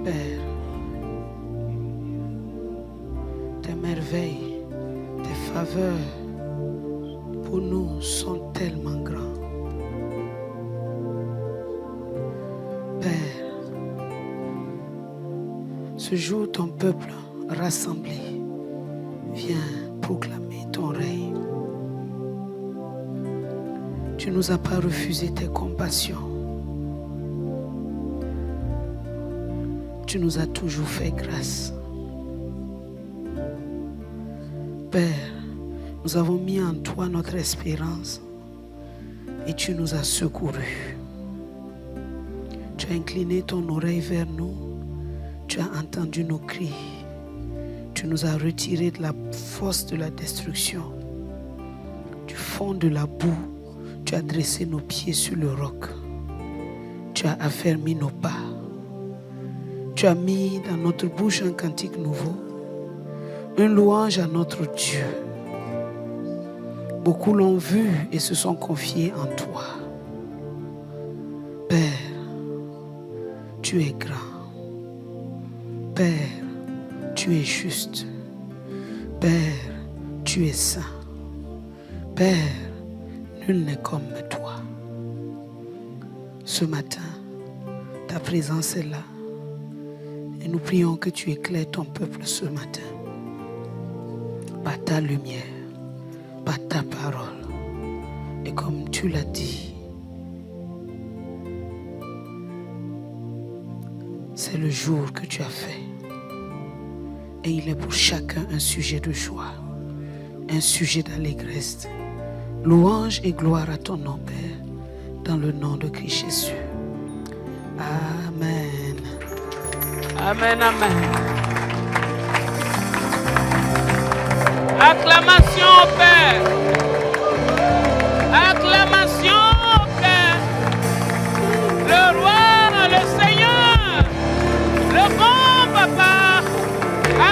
Père, tes merveilles, tes faveurs pour nous sont tellement grands. Père, ce jour ton peuple rassemblé vient proclamer ton règne. Tu ne nous as pas refusé tes compassions. Tu nous as toujours fait grâce. Père, nous avons mis en toi notre espérance et tu nous as secourus. Tu as incliné ton oreille vers nous. Tu as entendu nos cris. Tu nous as retirés de la force de la destruction. Du fond de la boue, tu as dressé nos pieds sur le roc. Tu as affermi nos pas. Tu as mis dans notre bouche un cantique nouveau, une louange à notre Dieu. Beaucoup l'ont vu et se sont confiés en toi. Père, tu es grand. Père, tu es juste. Père, tu es saint. Père, nul n'est comme toi. Ce matin, ta présence est là. Et nous prions que tu éclaires ton peuple ce matin. Par ta lumière, par ta parole. Et comme tu l'as dit, c'est le jour que tu as fait. Et il est pour chacun un sujet de joie, un sujet d'allégresse. Louange et gloire à ton nom, Père, dans le nom de Christ Jésus. Amen. Amen, amen. Acclamation au Père. Acclamation au Père. Le roi, le Seigneur, le bon papa.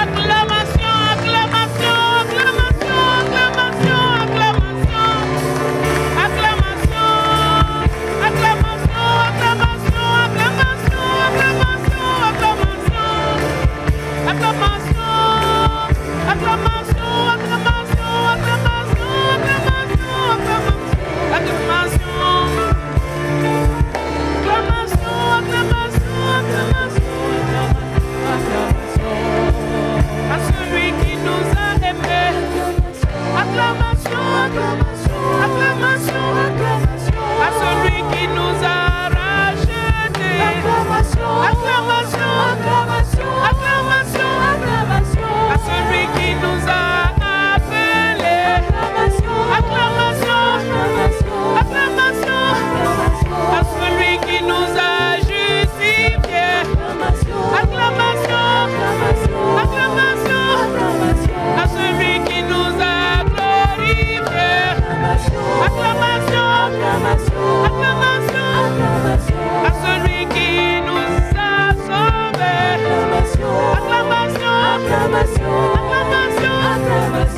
Acclamation, acclamation, acclamation, acclamation, acclamation. Acclamation, acclamation, acclamation, acclamation, acclamation, acclamation. Acclamation, acclamation, acclamation, acclamation, acclamation, à celui qui nous a aimés. Acclamation, acclamation, acclamation, à celui qui nous a rachetés. Acclamation, acclamation, acclamation, acclamation, à celui qui nous a appelés. Acclamation, acclamation, à celui qui nous a justifiés. Acclamation, acclamation, à celui qui nous a glorifiés. Acclamation, acclamation, à celui qui nous a sauvés. Acclamation, acclamation,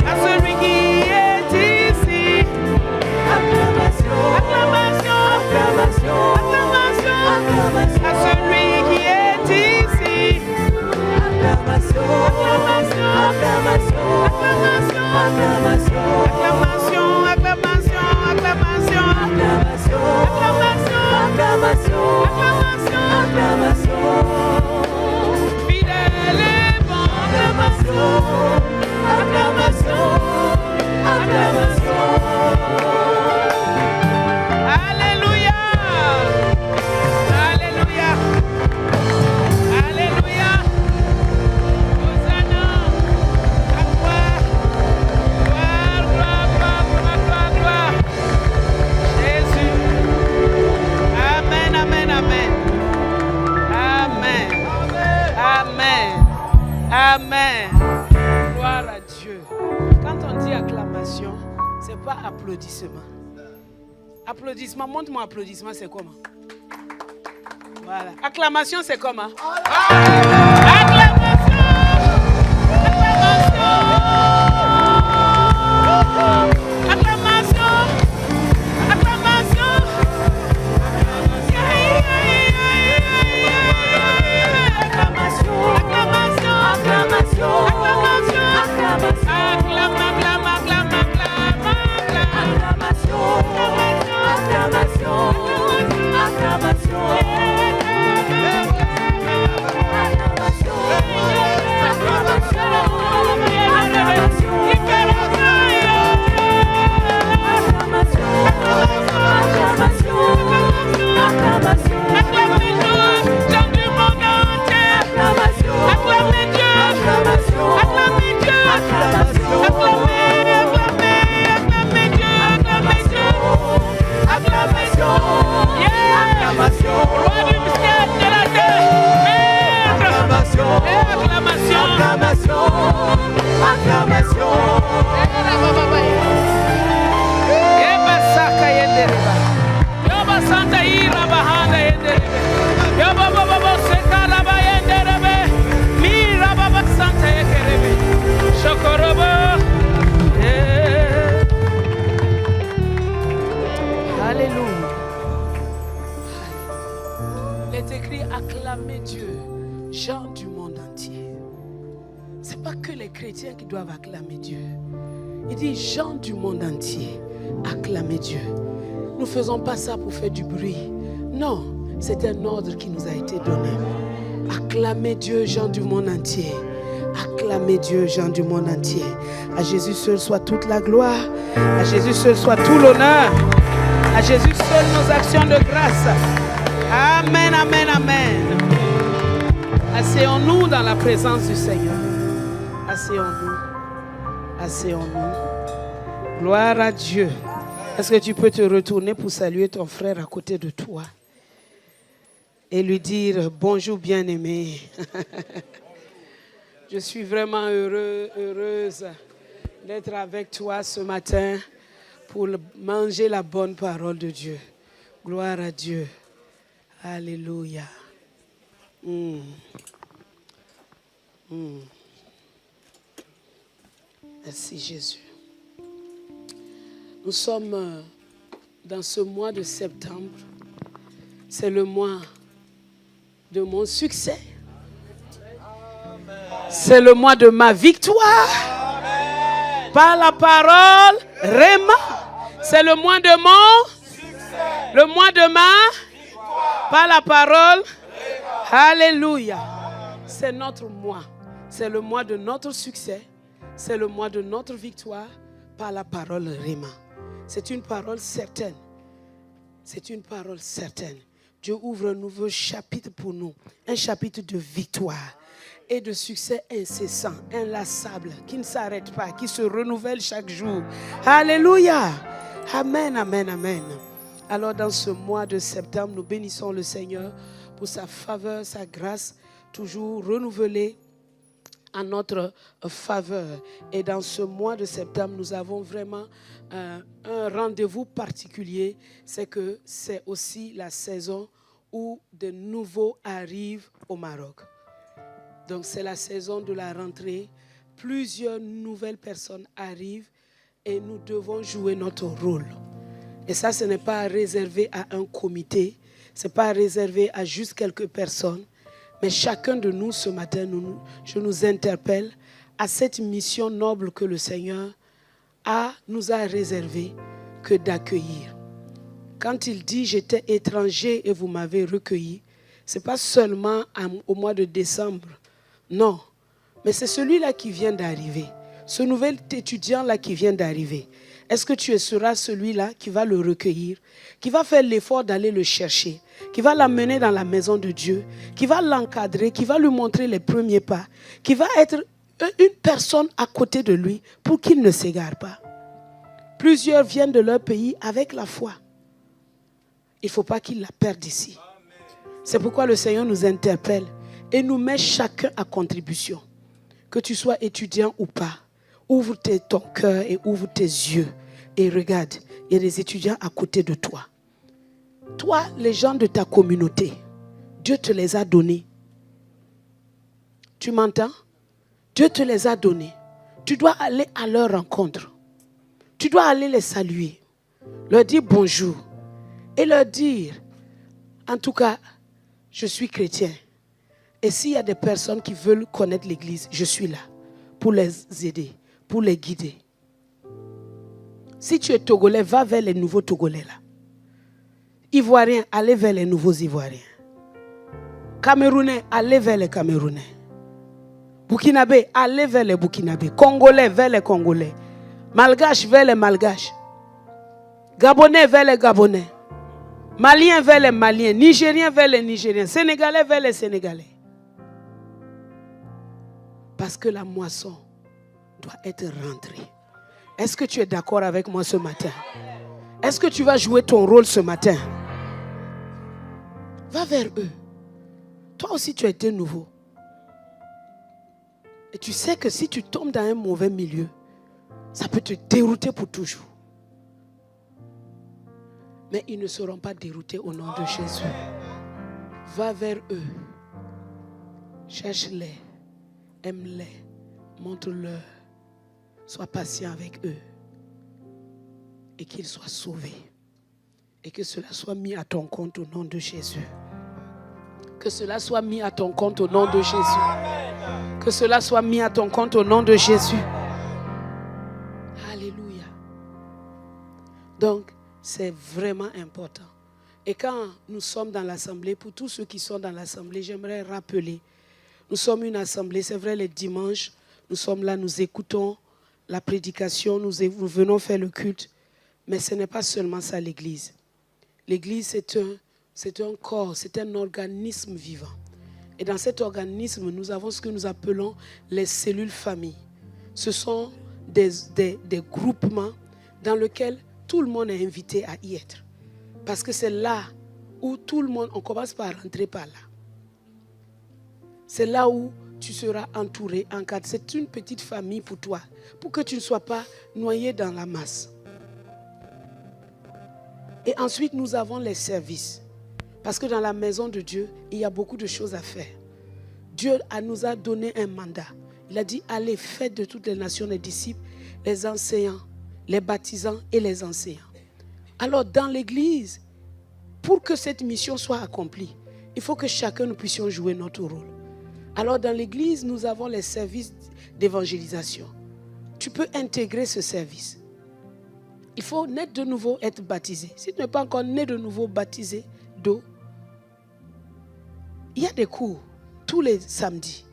à celui qui est ici. Acclamation, acclamation, à celui qui est ici. Acclamation, acclamation, acclamation, acclamation, acclamation, acclamation, acclamation, fidèle et bon. Acclamation, acclamation. Alléluia, alléluia, alléluia. Hosanna, gloire, gloire, gloire, gloire, gloire. Jésus. Amen, amen, amen. Amen. Amen. Amen. Gloire à Dieu. Quand on dit acclamation, c'est pas applaudissement. Applaudissement, montre-moi applaudissement, c'est comment? Voilà. Acclamation, c'est comment? Acclamation! Acclamation! Acclamation! Acclamation! Acclamation! écrit acclamer Dieu, gens du monde entier. Ce n'est pas que les chrétiens qui doivent acclamer Dieu. Il dit gens du monde entier, acclamer Dieu. Nous ne faisons pas ça pour faire du bruit. Non, c'est un ordre qui nous a été donné. Acclamez Dieu, gens du monde entier. Acclamez Dieu, gens du monde entier. À Jésus seul soit toute la gloire. À Jésus seul soit tout l'honneur. À Jésus seul nos actions de grâce. Amen, amen, amen. Asseyons-nous dans la présence du Seigneur. Asseyons-nous. Asseyons-nous. Gloire à Dieu. Est-ce que tu peux te retourner pour saluer ton frère à côté de toi et lui dire bonjour bien-aimé. Je suis vraiment heureuse d'être avec toi ce matin pour manger la bonne parole de Dieu. Gloire à Dieu. Alléluia. Merci Jésus. Nous sommes dans ce mois de septembre. C'est le mois de mon succès. C'est le mois de ma victoire. Amen. Par la parole, Réma. C'est le mois de mon succès. Le mois de ma victoire. Par la parole, Réma. Alléluia. C'est notre mois. C'est le mois de notre succès. C'est le mois de notre victoire par la parole Réma. C'est une parole certaine. C'est une parole certaine. Dieu ouvre un nouveau chapitre pour nous. Un chapitre de victoire et de succès incessant, inlassable, qui ne s'arrête pas, qui se renouvelle chaque jour. Alléluia. Amen, amen, amen. Alors dans ce mois de septembre, nous bénissons le Seigneur pour sa faveur, sa grâce, toujours renouvelée en notre faveur. Et dans ce mois de septembre, nous avons vraiment un rendez-vous particulier. C'est que c'est aussi la saison où de nouveaux arrivent au Maroc. Donc c'est la saison de la rentrée. Plusieurs nouvelles personnes arrivent et nous devons jouer notre rôle. Et ça, ce n'est pas réservé à un comité. Ce n'est pas réservé à juste quelques personnes. Mais chacun de nous, ce matin, je nous interpelle à cette mission noble que le Seigneur nous a réservée que d'accueillir. Quand il dit « J'étais étranger et vous m'avez recueilli », ce n'est pas seulement au mois de décembre. Non, mais c'est celui-là qui vient d'arriver. Ce nouvel étudiant-là qui vient d'arriver. Est-ce que tu seras celui-là qui va le recueillir, qui va faire l'effort d'aller le chercher, qui va l'amener dans la maison de Dieu, qui va l'encadrer, qui va lui montrer les premiers pas, qui va être une personne à côté de lui pour qu'il ne s'égare pas. Plusieurs viennent de leur pays avec la foi. Il ne faut pas qu'ils la perdent ici. C'est pourquoi le Seigneur nous interpelle et nous met chacun à contribution. Que tu sois étudiant ou pas, ouvre ton cœur et ouvre tes yeux et regarde, il y a des étudiants à côté de toi. Toi, les gens de ta communauté, Dieu te les a donnés. Tu m'entends? Dieu te les a donnés. Tu dois aller à leur rencontre. Tu dois aller les saluer, leur dire bonjour et leur dire, en tout cas, je suis chrétien. Et s'il y a des personnes qui veulent connaître l'église, je suis là pour les aider, pour les guider. Si tu es Togolais, va vers les nouveaux Togolais là. Ivoiriens, allez vers les nouveaux Ivoiriens. Camerounais, allez vers les Camerounais. Burkinabé, allez vers les Burkinabés. Congolais, vers les Congolais. Malgaches, vers les Malgaches. Gabonais, vers les Gabonais. Maliens, vers les Maliens. Nigériens, vers les Nigériens. Sénégalais, vers les Sénégalais. Parce que la moisson doit être rentrée. Est-ce que tu es d'accord avec moi ce matin? Est-ce que tu vas jouer ton rôle ce matin? Va vers eux. Toi aussi, tu as été nouveau. Et tu sais que si tu tombes dans un mauvais milieu, ça peut te dérouter pour toujours. Mais ils ne seront pas déroutés au nom de Jésus. Va vers eux. Cherche-les. Aime-les. Montre-leur. Sois patient avec eux. Et qu'ils soient sauvés. Et que cela soit mis à ton compte au nom de Jésus. Que cela soit mis à ton compte au nom de Jésus. Que cela soit mis à ton compte au nom de Jésus. Alléluia. Donc, c'est vraiment important. Et quand nous sommes dans l'assemblée, pour tous ceux qui sont dans l'assemblée, j'aimerais rappeler, nous sommes une assemblée, c'est vrai, les dimanches, nous sommes là, nous écoutons la prédication, nous venons faire le culte, mais ce n'est pas seulement ça l'Église. L'Église, c'est un corps, c'est un organisme vivant. Et dans cet organisme, nous avons ce que nous appelons les cellules familles. Ce sont des groupements dans lesquels tout le monde est invité à y être. Parce que c'est là où tout le monde, on commence par rentrer par là. C'est là où tu seras entouré, encadré. C'est une petite famille pour toi, pour que tu ne sois pas noyé dans la masse. Et ensuite, nous avons les services. Parce que dans la maison de Dieu, il y a beaucoup de choses à faire. Dieu nous a donné un mandat. Il a dit, allez, faites de toutes les nations les disciples, les enseignants, les baptisants et les enseignants. Alors, dans l'Église, pour que cette mission soit accomplie, il faut que chacun nous puissions jouer notre rôle. Alors, dans l'Église, nous avons les services d'évangélisation. Tu peux intégrer ce service. Il faut naître de nouveau, être baptisé. Si tu n'es pas encore né de nouveau, baptisé d'eau, il y a des cours tous les samedis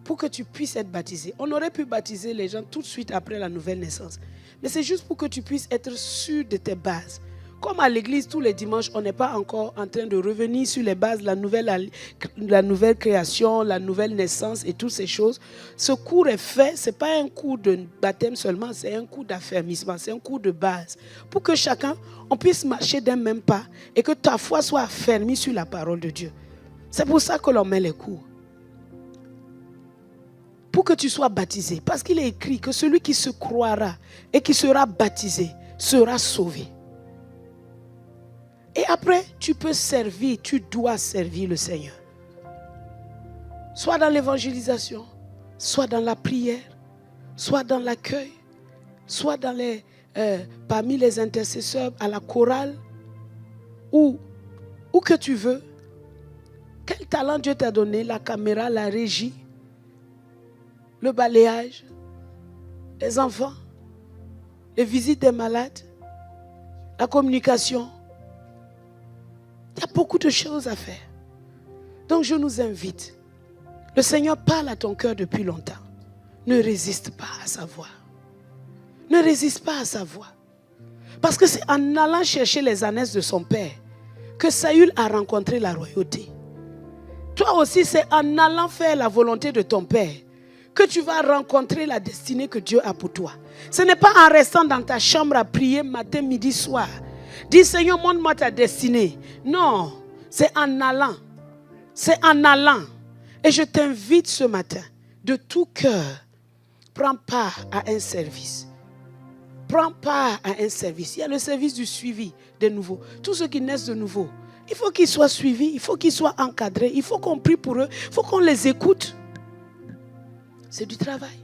pour que tu puisses être baptisé. On aurait pu baptiser les gens tout de suite après la nouvelle naissance. Mais c'est juste pour que tu puisses être sûr de tes bases. Comme à l'église, tous les dimanches, on n'est pas encore en train de revenir sur les bases, la nouvelle création, la nouvelle naissance et toutes ces choses. Ce cours est fait, ce n'est pas un cours de baptême seulement, c'est un cours d'affermissement, c'est un cours de base. Pour que chacun, on puisse marcher d'un même pas et que ta foi soit affermie sur la parole de Dieu. C'est pour ça que l'on met les cours. Pour que tu sois baptisé. Parce qu'il est écrit que celui qui se croira et qui sera baptisé sera sauvé. Et après, tu peux servir, tu dois servir le Seigneur. Soit dans l'évangélisation, soit dans la prière, soit dans l'accueil, soit dans parmi les intercesseurs à la chorale, où que tu veux. Quel talent Dieu t'a donné, la caméra, la régie, le balayage, les enfants, les visites des malades, la communication. Il y a beaucoup de choses à faire. Donc je nous invite. Le Seigneur parle à ton cœur depuis longtemps. Ne résiste pas à sa voix. Ne résiste pas à sa voix. Parce que c'est en allant chercher les ânesses de son père que Saül a rencontré la royauté. Toi aussi, c'est en allant faire la volonté de ton père que tu vas rencontrer la destinée que Dieu a pour toi. Ce n'est pas en restant dans ta chambre à prier matin, midi, soir. Dis Seigneur, montre-moi ta destinée. Non, c'est en allant. C'est en allant. Et je t'invite ce matin, de tout cœur, prends part à un service. Prends part à un service. Il y a le service du suivi des nouveaux. Tous ceux qui naissent de nouveau, il faut qu'ils soient suivis, il faut qu'ils soient encadrés, il faut qu'on prie pour eux, il faut qu'on les écoute. C'est du travail.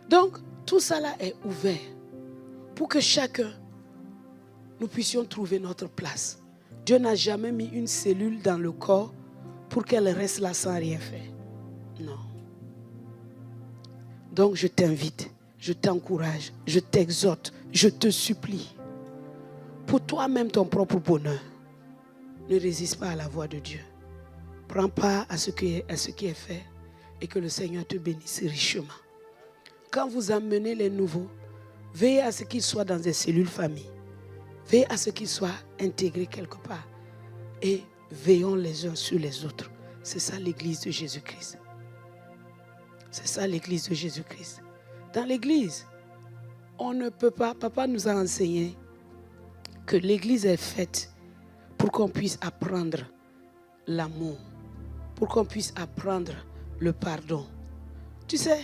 Donc, tout ça là est ouvert pour que chacun, nous puissions trouver notre place. Dieu n'a jamais mis une cellule dans le corps pour qu'elle reste là sans rien faire. Non. Donc, je t'invite, je t'encourage, je t'exhorte, je te supplie. Pour toi-même, ton propre bonheur, ne résiste pas à la voix de Dieu. Prends part à ce qui est fait et que le Seigneur te bénisse richement. Quand vous amenez les nouveaux, veillez à ce qu'ils soient dans des cellules familles. Veillez à ce qu'ils soient intégrés quelque part. Et veillons les uns sur les autres. C'est ça l'église de Jésus-Christ. C'est ça l'église de Jésus-Christ. Dans l'église, on ne peut pas, papa nous a enseigné que l'église est faite pour qu'on puisse apprendre l'amour, pour qu'on puisse apprendre le pardon. Tu sais,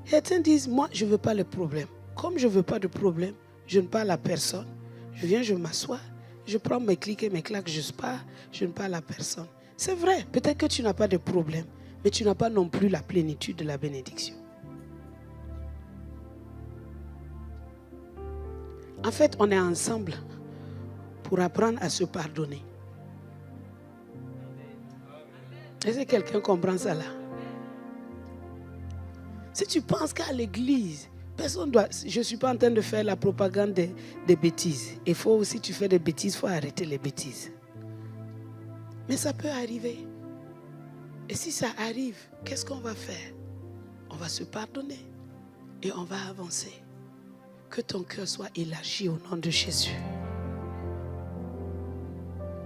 certains disent, moi je ne veux pas le problème. Comme je ne veux pas de problème, je ne parle à personne. Je viens, je m'assois, je prends mes clics et mes claques, je pars, je ne parle à personne. C'est vrai, peut-être que tu n'as pas de problème, mais tu n'as pas non plus la plénitude de la bénédiction. En fait, on est ensemble pour apprendre à se pardonner. Est-ce que quelqu'un comprend ça là? Si tu penses qu'à l'église, personne doit... Je ne suis pas en train de faire la propagande des bêtises. Il faut aussi, si tu fais des bêtises, il faut arrêter les bêtises. Mais ça peut arriver. Et si ça arrive, qu'est-ce qu'on va faire? On va se pardonner et on va avancer. Que ton cœur soit élargi au nom de Jésus.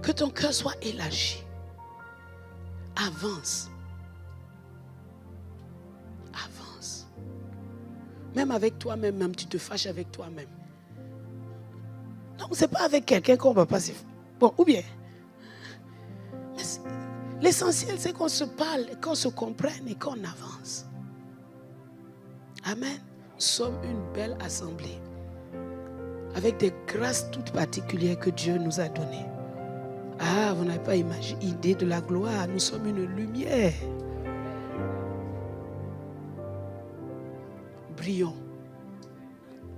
Que ton cœur soit élargi. Avance. Avance. Même avec toi-même, même tu te fâches avec toi-même. Non, ce n'est pas avec quelqu'un qu'on va passer. Bon, ou bien. L'essentiel, c'est qu'on se parle, qu'on se comprenne et qu'on avance. Amen. Nous sommes une belle assemblée. Avec des grâces toutes particulières que Dieu nous a données. Ah, vous n'avez pas idée de la gloire. Nous sommes une lumière. Brillons.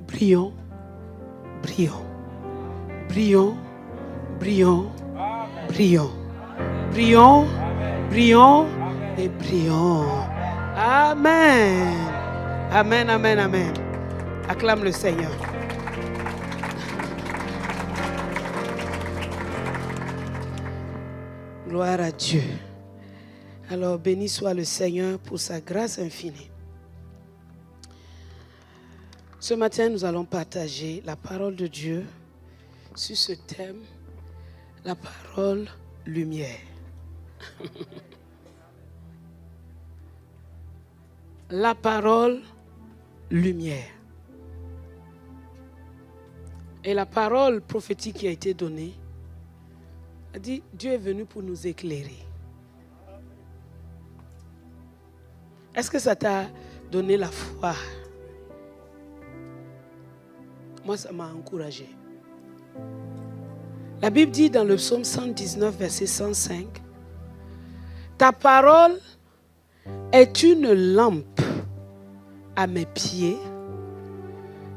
Brillons. Brillons. Brillons. Brillons. Brillons. Brillons. Brillons. Et brillons. Amen. Amen, amen, amen. Acclame le Seigneur. Gloire à Dieu. Alors, béni soit le Seigneur pour sa grâce infinie. Ce matin, nous allons partager la parole de Dieu sur ce thème, la parole lumière. La parole lumière. Et la parole prophétique qui a été donnée a dit, Dieu est venu pour nous éclairer. Est-ce que ça t'a donné la foi? Moi, ça m'a encouragé. La Bible dit dans le psaume 119, verset 105, ta parole est une lampe à mes pieds,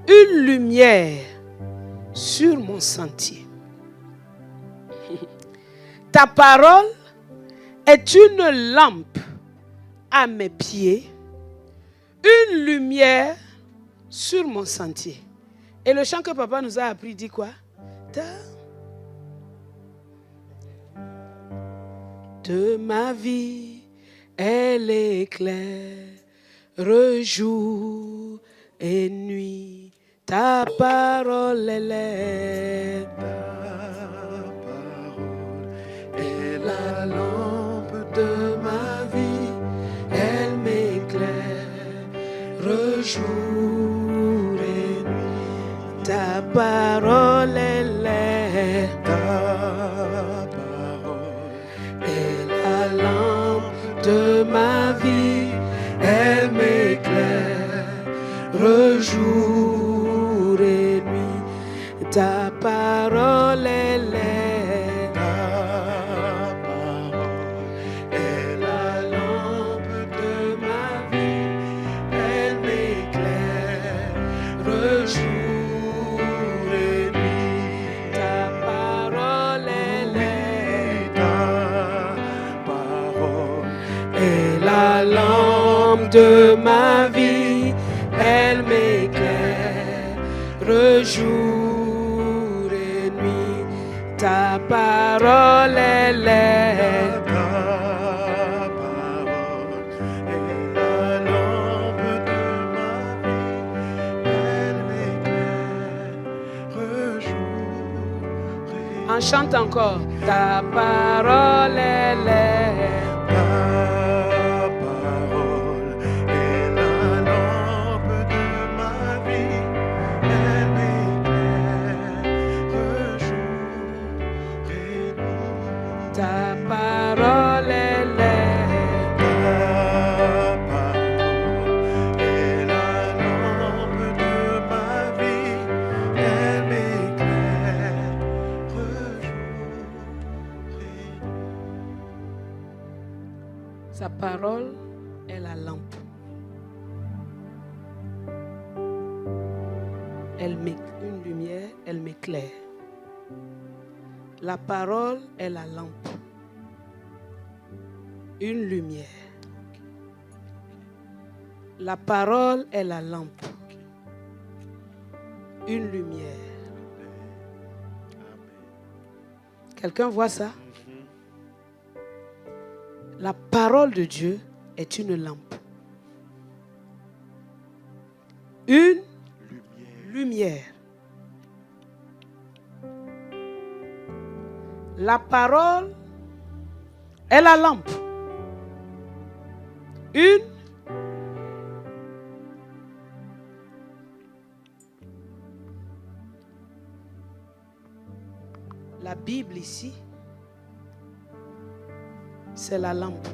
une lumière sur mon sentier. Ta parole est une lampe à mes pieds, une lumière sur mon sentier. Et le chant que papa nous a appris dit quoi? De ma vie, elle éclaire jour et nuit. Ta parole, elle est. La lampe de ma vie, elle m'éclaire jour et nuit. Ta parole, elle est. Ta parole est la lampe de ma vie, elle m'éclaire jour et nuit. Ta parole, elle est. De ma vie, elle m'éclaire jour et nuit. Ta parole, elle est. Ta parole est la lampe de ma vie, elle m'éclaire jour et nuit. On chante encore. Ta parole, elle est. Sa parole est la lampe. Elle met une lumière, elle m'éclaire. La parole est la lampe. Une lumière. La parole est la lampe. Une lumière. Quelqu'un voit ça? La parole de Dieu est une lampe. Une lumière. La parole est la lampe. La Bible ici, c'est la lampe.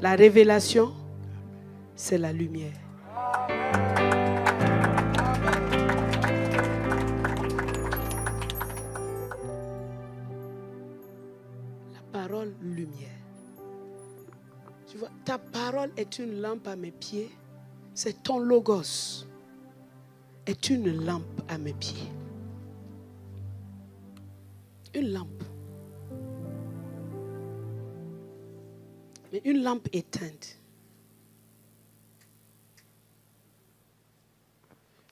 La révélation, c'est la lumière. La parole, lumière. Tu vois, ta parole est une lampe à mes pieds. C'est ton logos. Est une lampe à mes pieds. Une lampe. Mais une lampe éteinte.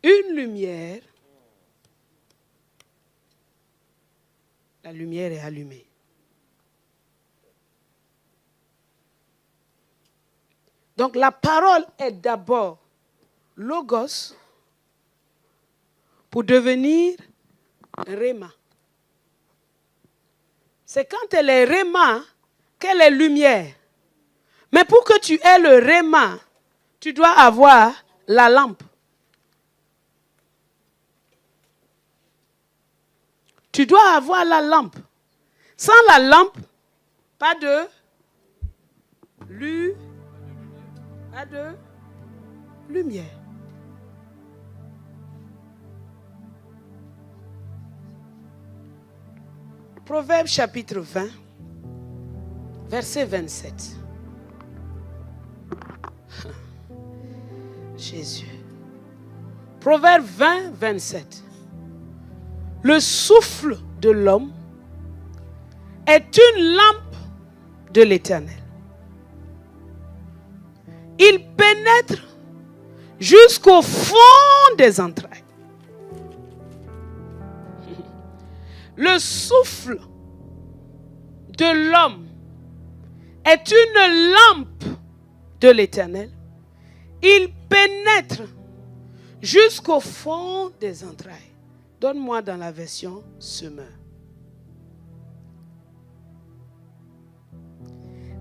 Une lumière. La lumière est allumée. Donc la parole est d'abord logos pour devenir réma. C'est quand elle est réma qu'elle est lumière. Mais pour que tu aies le réma, tu dois avoir la lampe. Tu dois avoir la lampe. Sans la lampe, pas de lumière. Proverbe chapitre 20, verset 27. Jésus. Proverbe 20, 27. Le souffle de l'homme est une lampe de l'Éternel. Il pénètre jusqu'au fond des entrailles. Le souffle de l'homme est une lampe de l'Éternel. Il pénètre jusqu'au fond des entrailles. Donne-moi dans la version Semeur.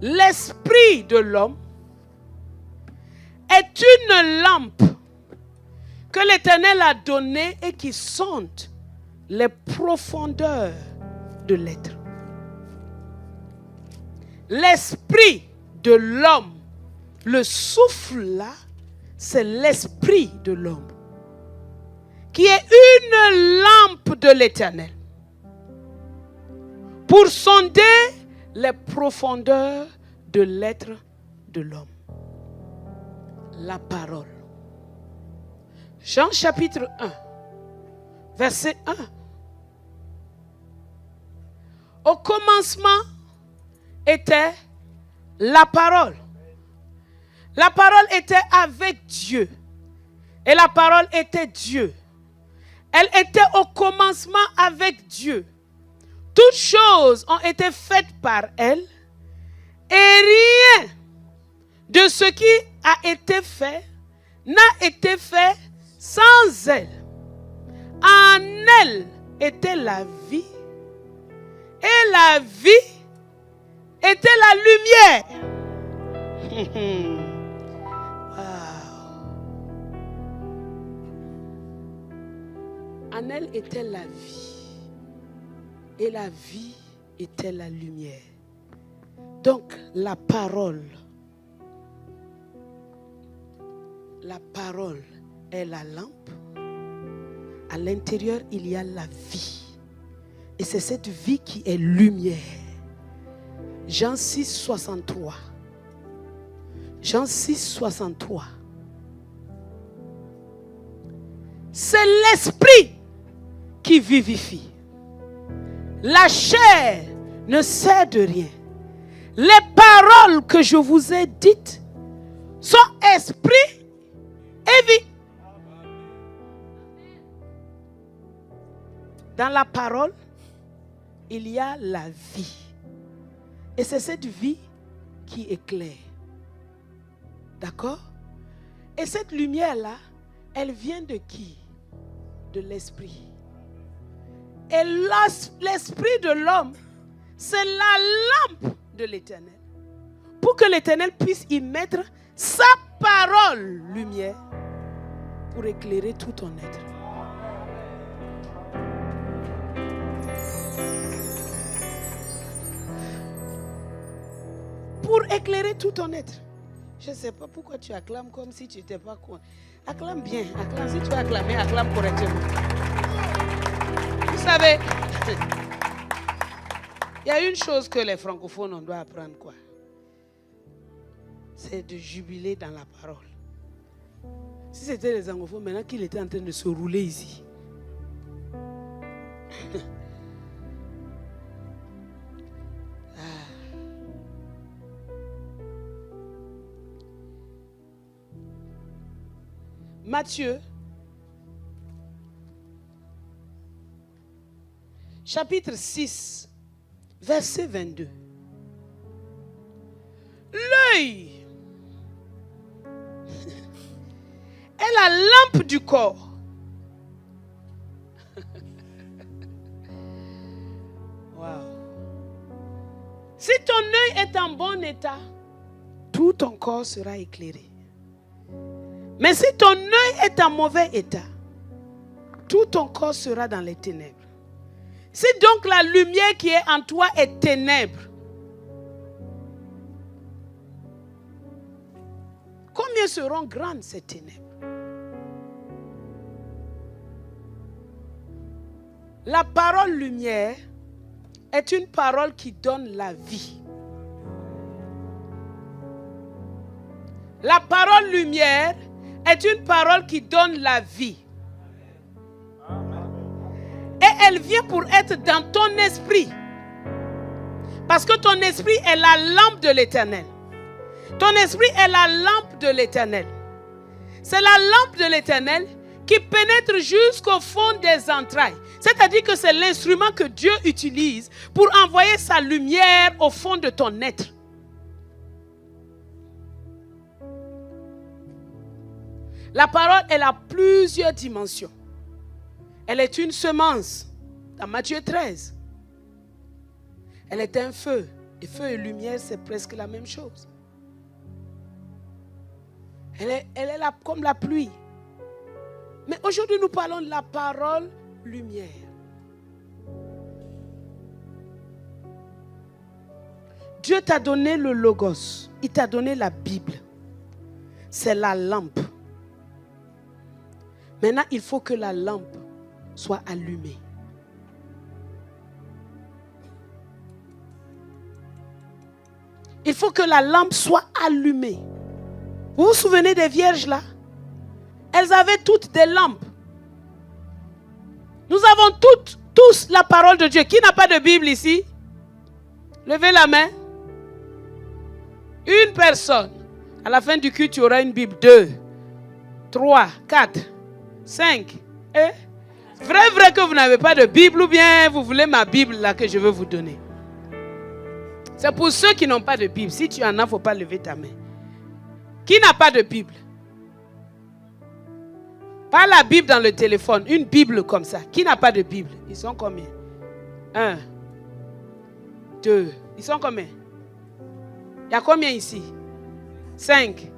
L'esprit de l'homme est une lampe que l'Éternel a donnée et qui sonde les profondeurs de l'être. L'esprit de l'homme, le souffle là, c'est l'esprit de l'homme qui est une lampe de l'Éternel pour sonder les profondeurs de l'être de l'homme. La parole. Jean chapitre 1, verset 1. Au commencement était la parole. La parole était avec Dieu. Et la parole était Dieu. Elle était au commencement avec Dieu. Toutes choses ont été faites par elle. Et rien de ce qui a été fait n'a été fait sans elle. En elle était la vie. Et la vie était la lumière. En elle était la vie. Et la vie était la lumière. Donc la parole est la lampe. À l'intérieur, il y a la vie. Et c'est cette vie qui est lumière. Jean 6, 63. Jean 6, 63. C'est l'esprit qui vivifie. La chair ne sert de rien. Les paroles que je vous ai dites sont esprit et vie. Dans la parole, il y a la vie. Et c'est cette vie qui éclaire. D'accord? Et cette lumière-là, elle vient de qui? De l'esprit. Et l'esprit de l'homme, c'est la lampe de l'Éternel. Pour que l'Éternel puisse y mettre sa parole, lumière, pour éclairer tout ton être. Pour éclairer tout ton être. Je ne sais pas pourquoi tu acclames comme si tu n'étais pas quoi. Acclame bien. Acclame. Si tu veux acclamer, acclame correctement. Vous savez, il y a une chose que les francophones on doit apprendre, quoi. C'est de jubiler dans la parole. Si c'était les anglophones, maintenant qu'il était en train de se rouler ici. Matthieu, chapitre 6, verset 22. L'œil est la lampe du corps. Wow. Si ton œil est en bon état, tout ton corps sera éclairé. Mais si ton œil est en mauvais état, tout ton corps sera dans les ténèbres. Si donc la lumière qui est en toi est ténèbre, combien seront grandes ces ténèbres? La parole lumière est une parole qui donne la vie. La parole lumière est une parole qui donne la vie. Et elle vient pour être dans ton esprit. Parce que ton esprit est la lampe de l'Éternel. Ton esprit est la lampe de l'Éternel. C'est la lampe de l'Éternel qui pénètre jusqu'au fond des entrailles. C'est-à-dire que c'est l'instrument que Dieu utilise pour envoyer sa lumière au fond de ton être. La parole, elle a plusieurs dimensions. Elle est une semence, dans Matthieu 13. Elle est un feu. Et feu et lumière, c'est presque la même chose. Elle est là comme la pluie. Mais aujourd'hui, nous parlons de la parole lumière. Dieu t'a donné le Logos. Il t'a donné la Bible. C'est la lampe. Maintenant, il faut que la lampe soit allumée. Il faut que la lampe soit allumée. Vous vous souvenez des vierges là? Elles avaient toutes des lampes. Nous avons tous la parole de Dieu. Qui n'a pas de Bible ici? Levez la main. Une personne. À la fin du culte, tu auras une Bible. 2, 3, 4, 5. Vrai que vous n'avez pas de Bible ou bien vous voulez ma Bible là que je veux vous donner. C'est pour ceux qui n'ont pas de Bible. Si tu en as, il ne faut pas lever ta main. Qui n'a pas de Bible? Pas la Bible dans le téléphone. Une Bible comme ça. Qui n'a pas de Bible? Ils sont combien? 1, 2. Ils sont combien? Il y a combien ici? 5.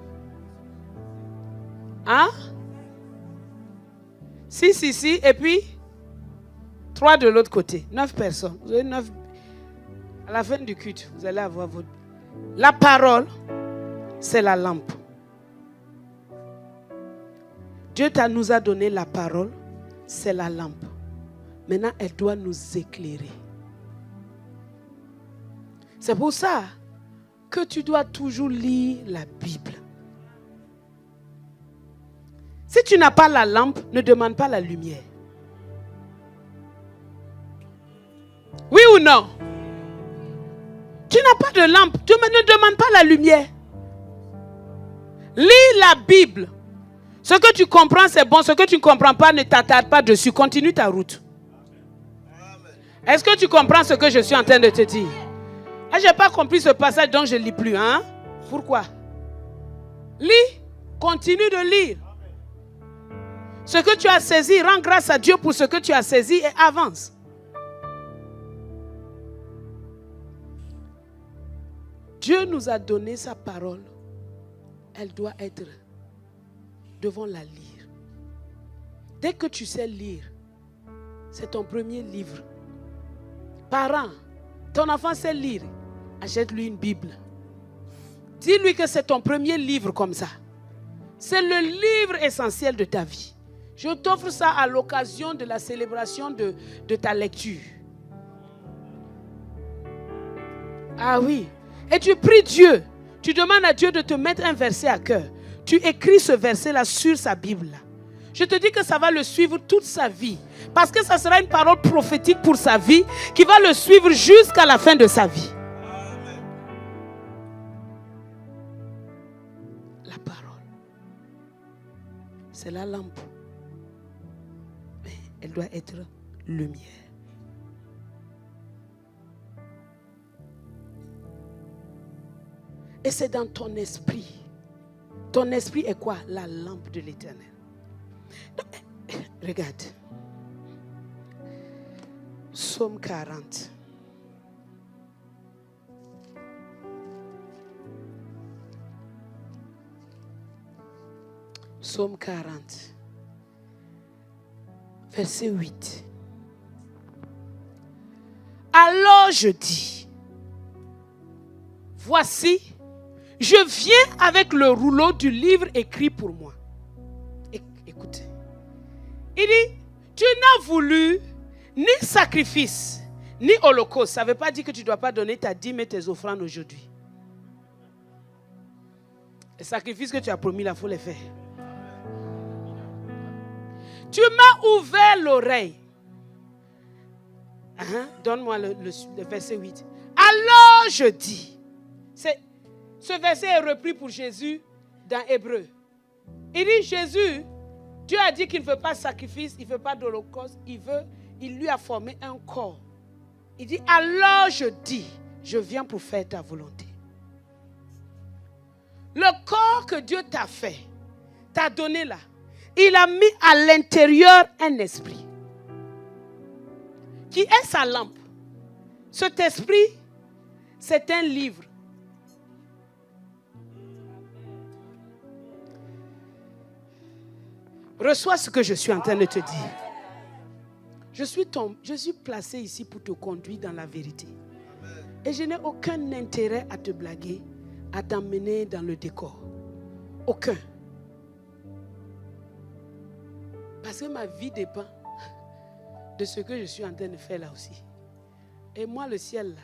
Hein? 6 ici et puis 3 de l'autre côté. 9 personnes. Vous avez 9. À la fin du culte, vous allez avoir votre... La parole, c'est la lampe. Dieu nous a donné la parole, c'est la lampe. Maintenant, elle doit nous éclairer. C'est pour ça que tu dois toujours lire la Bible. Si tu n'as pas la lampe, ne demande pas la lumière. Oui ou non? Tu n'as pas de lampe. Tu ne demandes pas la lumière. Lis la Bible. Ce que tu comprends, c'est bon. Ce que tu ne comprends pas, ne t'attarde pas dessus. Continue ta route. Est-ce que tu comprends ce que je suis en train de te dire? Ah, je n'ai pas compris ce passage, donc je ne lis plus. Hein? Pourquoi? Lis. Continue de lire. Ce que tu as saisi, rends grâce à Dieu pour ce que tu as saisi et avance. Dieu nous a donné sa parole. Elle doit être devant la lire. Dès que tu sais lire, c'est ton premier livre. Parents, ton enfant sait lire, achète-lui une Bible. Dis-lui que c'est ton premier livre comme ça. C'est le livre essentiel de ta vie. Je t'offre ça à l'occasion de la célébration de ta lecture. Ah oui. Et tu pries Dieu. Tu demandes à Dieu de te mettre un verset à cœur. Tu écris ce verset-là sur sa Bible. Je te dis que ça va le suivre toute sa vie. Parce que ça sera une parole prophétique pour sa vie qui va le suivre jusqu'à la fin de sa vie. La parole, c'est la lampe. Mais elle doit être lumière. Et c'est dans ton esprit. Ton esprit est quoi? La lampe de l'Éternel. Regarde. Psaume 40. Psaume 40. Verset 8. Alors je dis, voici, je viens avec le rouleau du livre écrit pour moi. Écoutez. Il dit, tu n'as voulu ni sacrifice, ni holocauste. Ça ne veut pas dire que tu ne dois pas donner ta dîme et tes offrandes aujourd'hui. Les sacrifices que tu as promis, là, il faut les faire. Tu m'as ouvert l'oreille. Donne-moi le verset 8. Alors je dis. Ce verset est repris pour Jésus dans Hébreu. Il dit, Jésus, Dieu a dit qu'il ne veut pas de sacrifice, il ne veut pas d'holocauste, il lui a formé un corps. Il dit, alors je dis, je viens pour faire ta volonté. Le corps que Dieu t'a fait, t'a donné là, il a mis à l'intérieur un esprit qui est sa lampe. Cet esprit, c'est un livre. Reçois ce que je suis en train de te dire. Je suis placé ici pour te conduire dans la vérité. Et je n'ai aucun intérêt à te blaguer, à t'emmener dans le décor. Aucun. Parce que ma vie dépend de ce que je suis en train de faire là aussi. Et moi, le ciel là,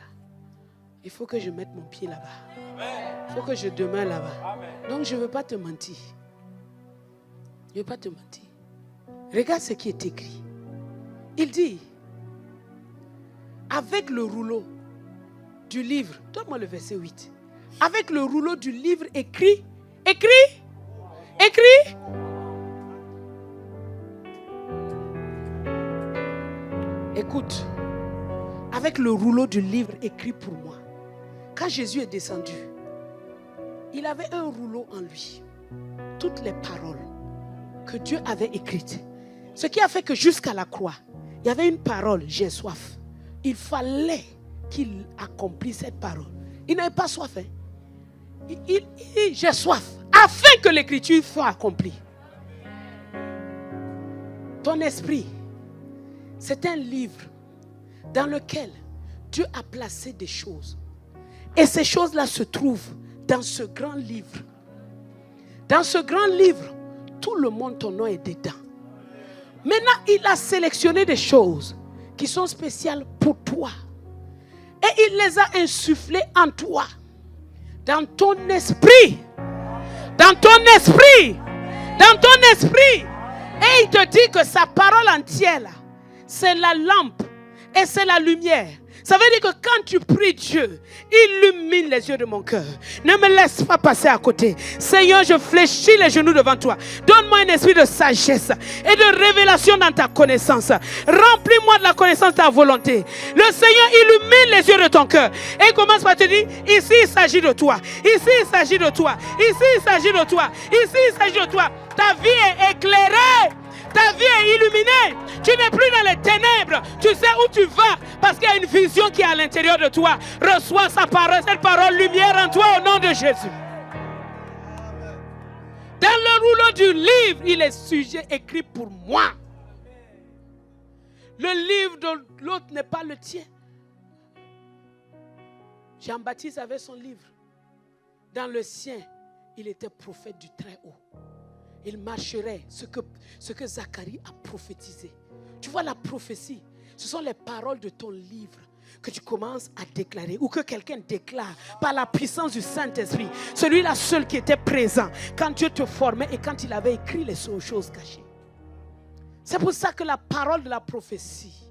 il faut que je mette mon pied là-bas. Il faut que je demeure là-bas. Donc je ne veux pas te mentir. Je ne vais pas te mentir. Regarde ce qui est écrit. Il dit, avec le rouleau du livre, donne-moi le verset 8. Avec le rouleau du livre écrit. Écoute, avec le rouleau du livre écrit pour moi. Quand Jésus est descendu, il avait un rouleau en lui. Toutes les paroles que Dieu avait écrites. Ce qui a fait que jusqu'à la croix, il y avait une parole, j'ai soif. Il fallait qu'il accomplisse cette parole. Il n'avait pas soif. Il dit, j'ai soif, afin que l'écriture soit accomplie. Ton esprit, c'est un livre dans lequel Dieu a placé des choses. Et ces choses-là se trouvent dans ce grand livre. Dans ce grand livre, tout le monde, ton nom est dedans. Maintenant, il a sélectionné des choses qui sont spéciales pour toi. Et il les a insufflées en toi. Dans ton esprit. Dans ton esprit. Dans ton esprit. Et il te dit que sa parole entière, là, c'est la lampe. Et c'est la lumière. Ça veut dire que quand tu pries Dieu, illumine les yeux de mon cœur. Ne me laisse pas passer à côté. Seigneur, je fléchis les genoux devant toi. Donne-moi un esprit de sagesse et de révélation dans ta connaissance. Remplis-moi de la connaissance de ta volonté. Le Seigneur illumine les yeux de ton cœur. Et il commence par te dire, ici il s'agit de toi. Ici il s'agit de toi. Ici il s'agit de toi. Ici il s'agit de toi. Ta vie est éclairée. Ta vie est illuminée. Tu n'es plus dans les ténèbres. Tu sais où tu vas parce qu'il y a une vision qui est à l'intérieur de toi. Reçois sa parole, cette parole lumière en toi au nom de Jésus. Dans le rouleau du livre, il est sujet écrit pour moi. Le livre de l'autre n'est pas le tien. Jean-Baptiste avait son livre. Dans le sien, il était prophète du Très-Haut. Il marcherait ce que Zacharie a prophétisé. Tu vois la prophétie, ce sont les paroles de ton livre que tu commences à déclarer ou que quelqu'un déclare par la puissance du Saint-Esprit. Celui-là seul qui était présent quand Dieu te formait et quand il avait écrit les choses cachées. C'est pour ça que la parole de la prophétie,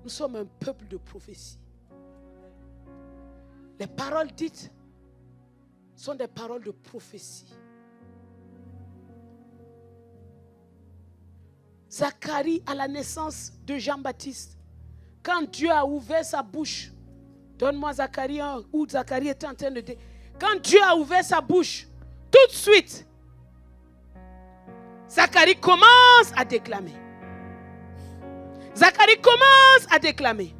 nous sommes un peuple de prophétie. Les paroles dites sont des paroles de prophétie. Zacharie, à la naissance de Jean-Baptiste, quand Dieu a ouvert sa bouche, donne-moi Zacharie 1, où Zacharie était en train de dire, quand Dieu a ouvert sa bouche, tout de suite, Zacharie commence à déclamer. Zacharie commence à déclamer.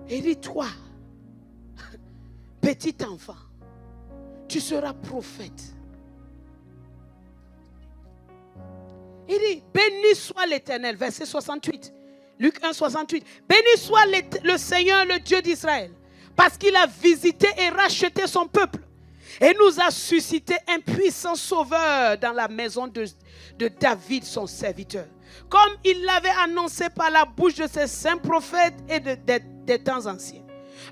Et il dit, toi, petit enfant, tu seras prophète. Il dit, béni soit l'Éternel, verset 68, Luc 1, 68. Béni soit le Seigneur, le Dieu d'Israël, parce qu'il a visité et racheté son peuple et nous a suscité un puissant sauveur dans la maison de David, son serviteur, comme il l'avait annoncé par la bouche de ses saints prophètes et des temps anciens.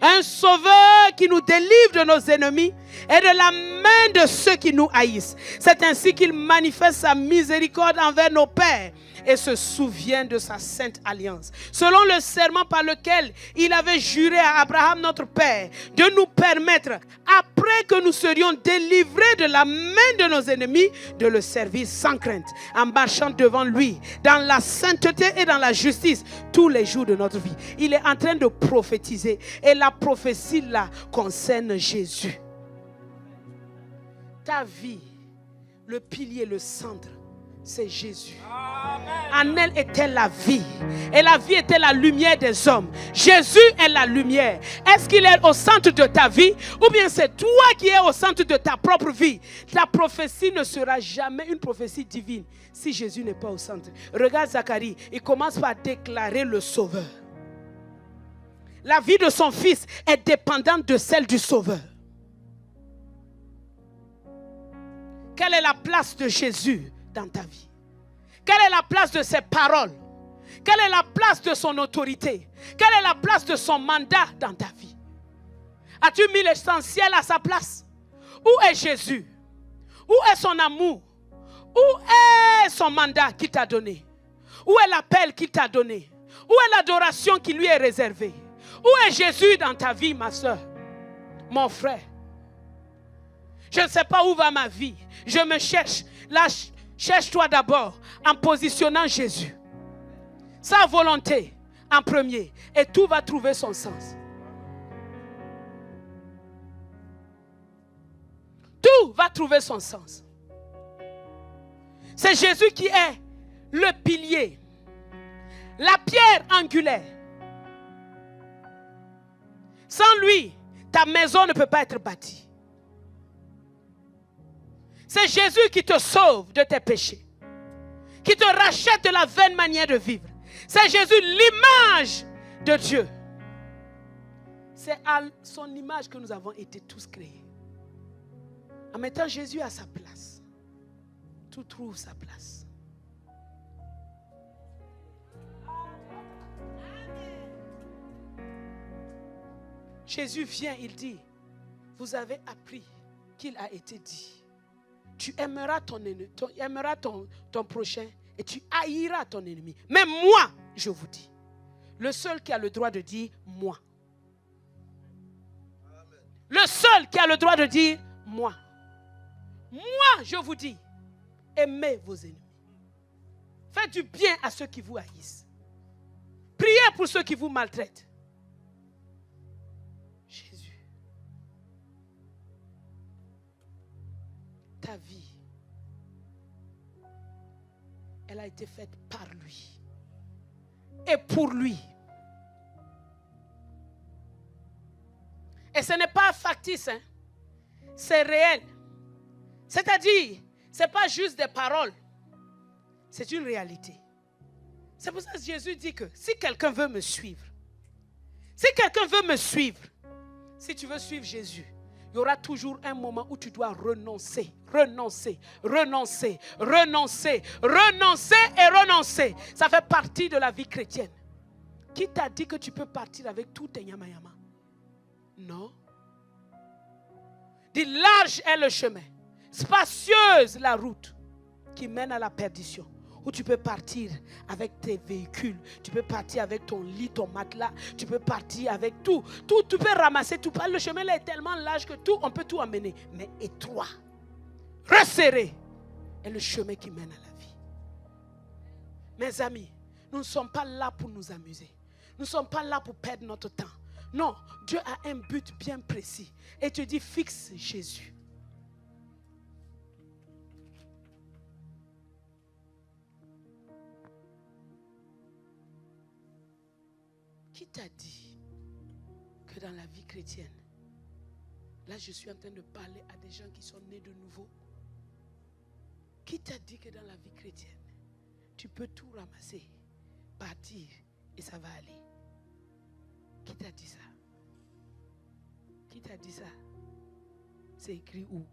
Un sauveur qui nous délivre de nos ennemis et de la main de ceux qui nous haïssent. C'est ainsi qu'il manifeste sa miséricorde envers nos pères et se souvient de sa sainte alliance, selon le serment par lequel il avait juré à Abraham notre père de nous permettre, après que nous serions délivrés de la main de nos ennemis, de le servir sans crainte, en marchant devant lui dans la sainteté et dans la justice tous les jours de notre vie. Il est en train de prophétiser et la prophétie là concerne Jésus. Ta vie, le pilier, le centre, c'est Jésus. Amen. En elle était la vie. Et la vie était la lumière des hommes. Jésus est la lumière. Est-ce qu'il est au centre de ta vie? Ou bien c'est toi qui es au centre de ta propre vie? Ta prophétie ne sera jamais une prophétie divine si Jésus n'est pas au centre. Regarde Zacharie. Il commence par déclarer le Sauveur. La vie de son fils est dépendante de celle du Sauveur. Quelle est la place de Jésus dans ta vie? Quelle est la place de ses paroles? Quelle est la place de son autorité? Quelle est la place de son mandat dans ta vie? As-tu mis l'essentiel à sa place? Où est Jésus? Où est son amour? Où est son mandat qu'il t'a donné? Où est l'appel qu'il t'a donné? Où est l'adoration qui lui est réservée? Où est Jésus dans ta vie, ma soeur, mon frère? Je ne sais pas où va ma vie. Je me cherche. Là, cherche-toi d'abord en positionnant Jésus. Sa volonté en premier. Et tout va trouver son sens. Tout va trouver son sens. C'est Jésus qui est le pilier. La pierre angulaire. Sans lui, ta maison ne peut pas être bâtie. C'est Jésus qui te sauve de tes péchés, qui te rachète de la vaine manière de vivre. C'est Jésus, l'image de Dieu. C'est à son image que nous avons été tous créés. En mettant Jésus à sa place, tout trouve sa place. Jésus vient, il dit, vous avez appris qu'il a été dit. Tu aimeras ton prochain et tu haïras ton ennemi. Mais moi, je vous dis. Le seul qui a le droit de dire moi. Le seul qui a le droit de dire moi. Moi, je vous dis, aimez vos ennemis. Faites du bien à ceux qui vous haïssent. Priez pour ceux qui vous maltraitent. Jésus. Ta vie, elle a été faite par lui. Et pour lui. Et ce n'est pas factice, hein? C'est réel. C'est-à-dire, ce n'est pas juste des paroles. C'est une réalité. C'est pour ça que Jésus dit que si quelqu'un veut me suivre, si quelqu'un veut me suivre, si tu veux suivre Jésus, il y aura toujours un moment où tu dois renoncer, renoncer, renoncer, renoncer, renoncer et renoncer. Ça fait partie de la vie chrétienne. Qui t'a dit que tu peux partir avec tout tes yama-yama? Non. Dis, large est le chemin, spacieuse la route qui mène à la perdition. Où tu peux partir avec tes véhicules, tu peux partir avec ton lit, ton matelas, tu peux partir avec tout. Tout, tu peux ramasser tout. Le chemin là est tellement large que tout, on peut tout emmener. Mais étroit, resserré est le chemin qui mène à la vie. Mes amis, nous ne sommes pas là pour nous amuser. Nous ne sommes pas là pour perdre notre temps. Non, Dieu a un but bien précis. Et tu dis, fixe Jésus. Qui t'a dit que dans la vie chrétienne, là je suis en train de parler à des gens qui sont nés de nouveau. Qui t'a dit que dans la vie chrétienne, tu peux tout ramasser, partir et ça va aller? Qui t'a dit ça? Qui t'a dit ça? C'est écrit où?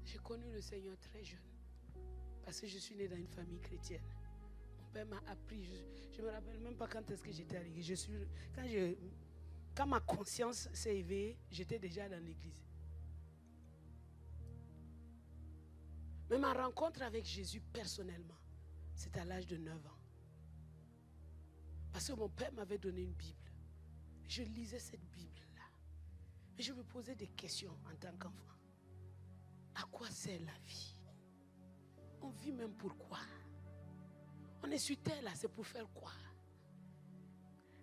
J'ai connu le Seigneur très jeune parce que je suis né dans une famille chrétienne. Mon père m'a appris, je ne me rappelle même pas quand est-ce que j'étais arrivé. Quand ma conscience s'est éveillée, j'étais déjà dans l'église. Mais ma rencontre avec Jésus personnellement, c'est à l'âge de 9 ans. Parce que mon père m'avait donné une Bible. Je lisais cette Bible-là. Et je me posais des questions en tant qu'enfant. À quoi sert la vie? On vit même pourquoi? On est sur terre là, c'est pour faire quoi?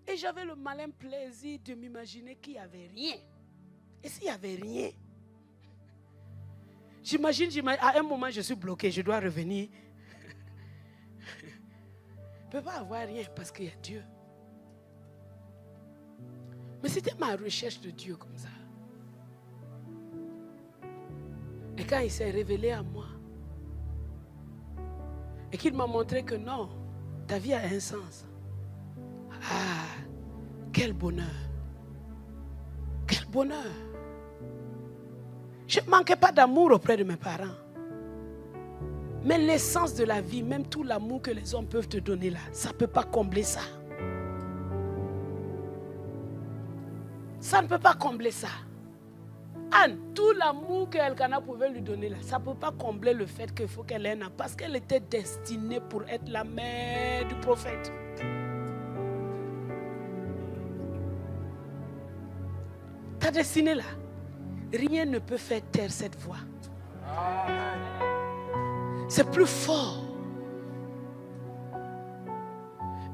Et j'avais le malin plaisir de m'imaginer qu'il n'y avait rien. Et s'il n'y avait rien? J'imagine, à un moment je suis bloqué, je dois revenir. Je ne peux pas avoir rien parce qu'il y a Dieu. Mais c'était ma recherche de Dieu comme ça. Et quand il s'est révélé à moi, et qu'il m'a montré que non, ta vie a un sens. Ah, quel bonheur. Quel bonheur. Je ne manquais pas d'amour auprès de mes parents. Mais l'essence de la vie, même tout l'amour que les hommes peuvent te donner là, ça ne peut pas combler ça. Ça ne peut pas combler ça. Anne, tout l'amour qu'Elkana pouvait lui donner là, ça ne peut pas combler le fait qu'il faut qu'elle ait un an. Parce qu'elle était destinée pour être la mère du prophète. Ta destinée là, rien ne peut faire taire cette voix. C'est plus fort.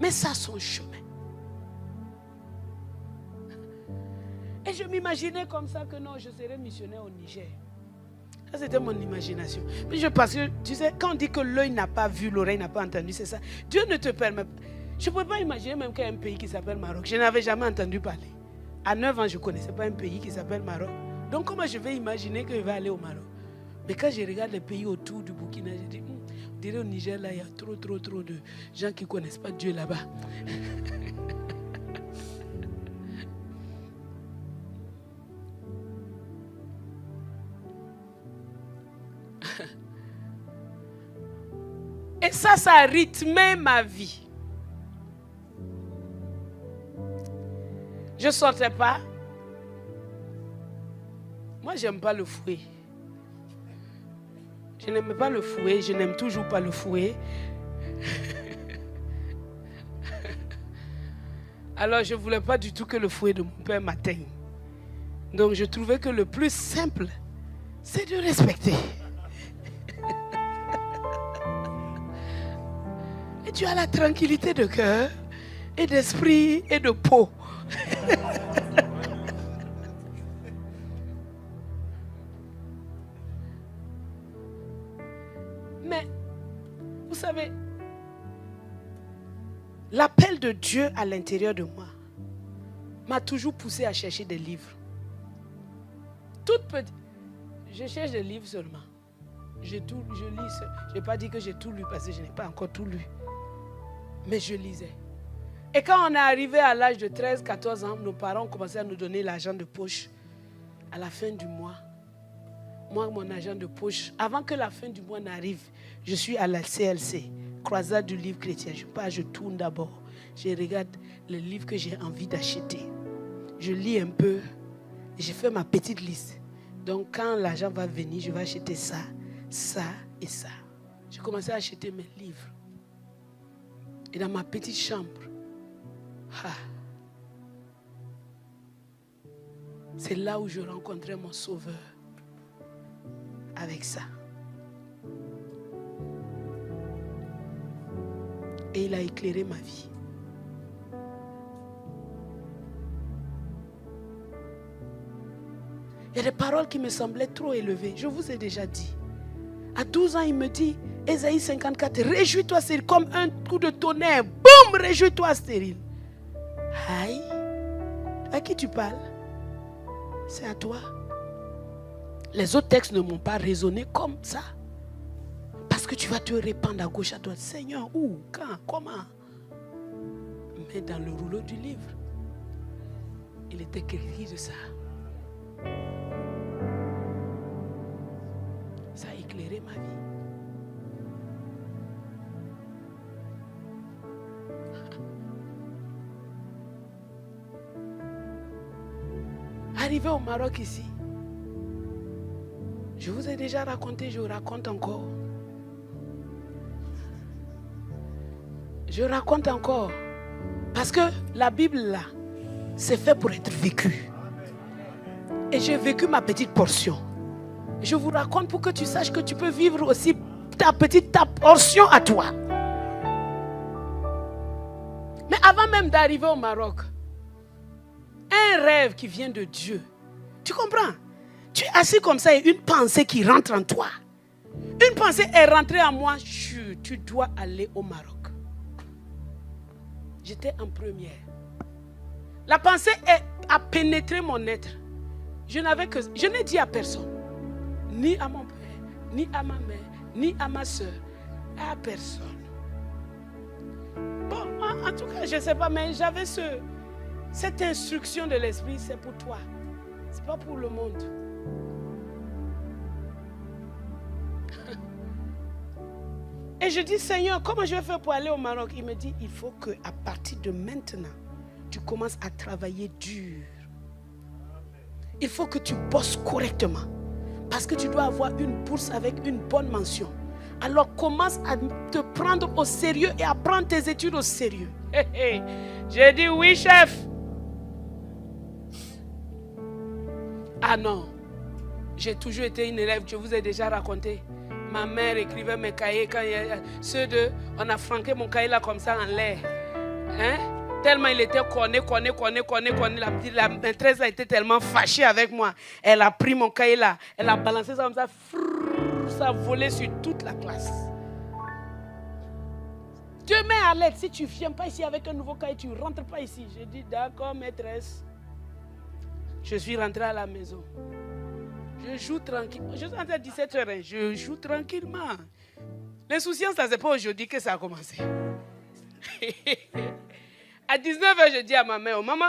Mais ça, son chemin. Et je m'imaginais comme ça que non, je serais missionnaire au Niger. Ça, c'était mon imagination. Mais parce que, tu sais, quand on dit que l'œil n'a pas vu, l'oreille n'a pas entendu, c'est ça. Dieu ne te permet pas. Je ne peux pas imaginer même qu'il y a un pays qui s'appelle Maroc. Je n'avais jamais entendu parler. À 9 ans, je ne connaissais pas un pays qui s'appelle Maroc. Donc, comment je vais imaginer qu'il va aller au Maroc? Mais quand je regarde les pays autour du Burkina, je dis, on dirait au Niger, là, il y a trop de gens qui ne connaissent pas Dieu là-bas. Et ça a rythmé ma vie. Je ne sortais pas. Moi, je n'aime pas le fouet. Je n'aime pas le fouet. Je n'aime toujours pas le fouet. Alors, je ne voulais pas du tout que le fouet de mon père m'atteigne. Donc, je trouvais que le plus simple, c'est de respecter. Et tu as la tranquillité de cœur et d'esprit et de peau. Mais, vous savez, l'appel de Dieu à l'intérieur de moi m'a toujours poussé à chercher des livres. Toute petite, je cherche des livres seulement. Je lis. Je n'ai pas dit que j'ai tout lu parce que je n'ai pas encore tout lu. Mais je lisais. Et quand on est arrivé à l'âge de 13-14 ans, nos parents ont commencé à nous donner l'argent de poche à la fin du mois. Moi, mon argent de poche, avant que la fin du mois n'arrive, je suis à la CLC, Croisade du livre chrétien. Je tourne d'abord. Je regarde les livres que j'ai envie d'acheter. Je lis un peu. Et je fais ma petite liste. Donc, quand l'argent va venir, je vais acheter ça, ça et ça. J'ai commencé à acheter mes livres. Et dans ma petite chambre, c'est là où je rencontrais mon Sauveur. Avec ça. Et il a éclairé ma vie. Il y a des paroles qui me semblaient trop élevées. Je vous ai déjà dit. À 12 ans, il me dit, Ésaïe 54, réjouis-toi stérile, comme un coup de tonnerre. Boum, réjouis-toi stérile. Aïe, à qui tu parles? C'est à toi. Les autres textes ne m'ont pas résonné comme ça. Parce que tu vas te répandre à gauche, à droite. Seigneur, où, quand, comment? Mais dans le rouleau du livre, il était écrit de ça. Ça a éclairé ma vie. Arrivé au Maroc ici, je vous ai déjà raconté, je vous raconte encore. Je raconte encore. Parce que la Bible là, c'est fait pour être vécu. Et j'ai vécu ma petite portion. Je vous raconte pour que tu saches que tu peux vivre aussi ta portion à toi. Mais avant même d'arriver au Maroc, un rêve qui vient de Dieu. Tu comprends? Tu es assis comme ça et une pensée qui rentre en toi. Une pensée est rentrée en moi. Tu dois aller au Maroc. J'étais en première. La pensée a pénétré mon être. Je n'ai dit à personne. Ni à mon père, ni à ma mère, ni à ma soeur. À personne. Bon, en tout cas, je ne sais pas, mais j'avais cette instruction de l'esprit, c'est pour toi. Ce n'est pas pour le monde. Et je dis, Seigneur, comment je vais faire pour aller au Maroc? Il me dit, il faut qu'à partir de maintenant, tu commences à travailler dur. Il faut que tu bosses correctement. Parce que tu dois avoir une bourse avec une bonne mention. Alors commence à te prendre au sérieux et à prendre tes études au sérieux. J'ai dit oui, chef. Ah non, j'ai toujours été une élève, je vous ai déjà raconté. Ma mère écrivait mes cahiers quand on a franqué mon cahier là comme ça en l'air. Hein? Tellement il était conné. La maîtresse a été tellement fâchée avec moi. Elle a pris mon cahier là, elle a balancé ça comme ça. Ça a volé sur toute la classe. Demain, Alex, si tu ne viens pas ici avec un nouveau cahier, tu ne rentres pas ici. J'ai dit, d'accord, maîtresse. Je suis rentré à la maison. Je joue tranquille. Je suis rentré à 17h. Je joue tranquillement. L'insouciance, ce n'est pas aujourd'hui que ça a commencé. À 19h, je dis à ma mère, maman,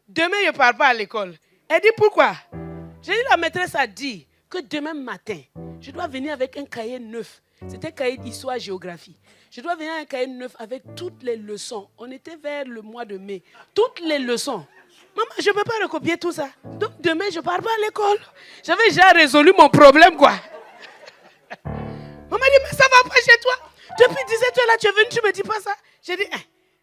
demain, je ne pars pas à l'école. Elle dit, pourquoi? J'ai dit, la maîtresse a dit que demain matin, je dois venir avec un cahier neuf. C'était un cahier d'histoire-géographie. Je dois venir avec un cahier neuf avec toutes les leçons. On était vers le mois de mai. Toutes les leçons. Maman, je ne peux pas recopier tout ça. Donc demain, je ne pars pas à l'école. J'avais déjà résolu mon problème, quoi. Maman dit, mais ça ne va pas chez toi. Depuis 17 heures là, tu es venu, tu ne me dis pas ça. J'ai dit,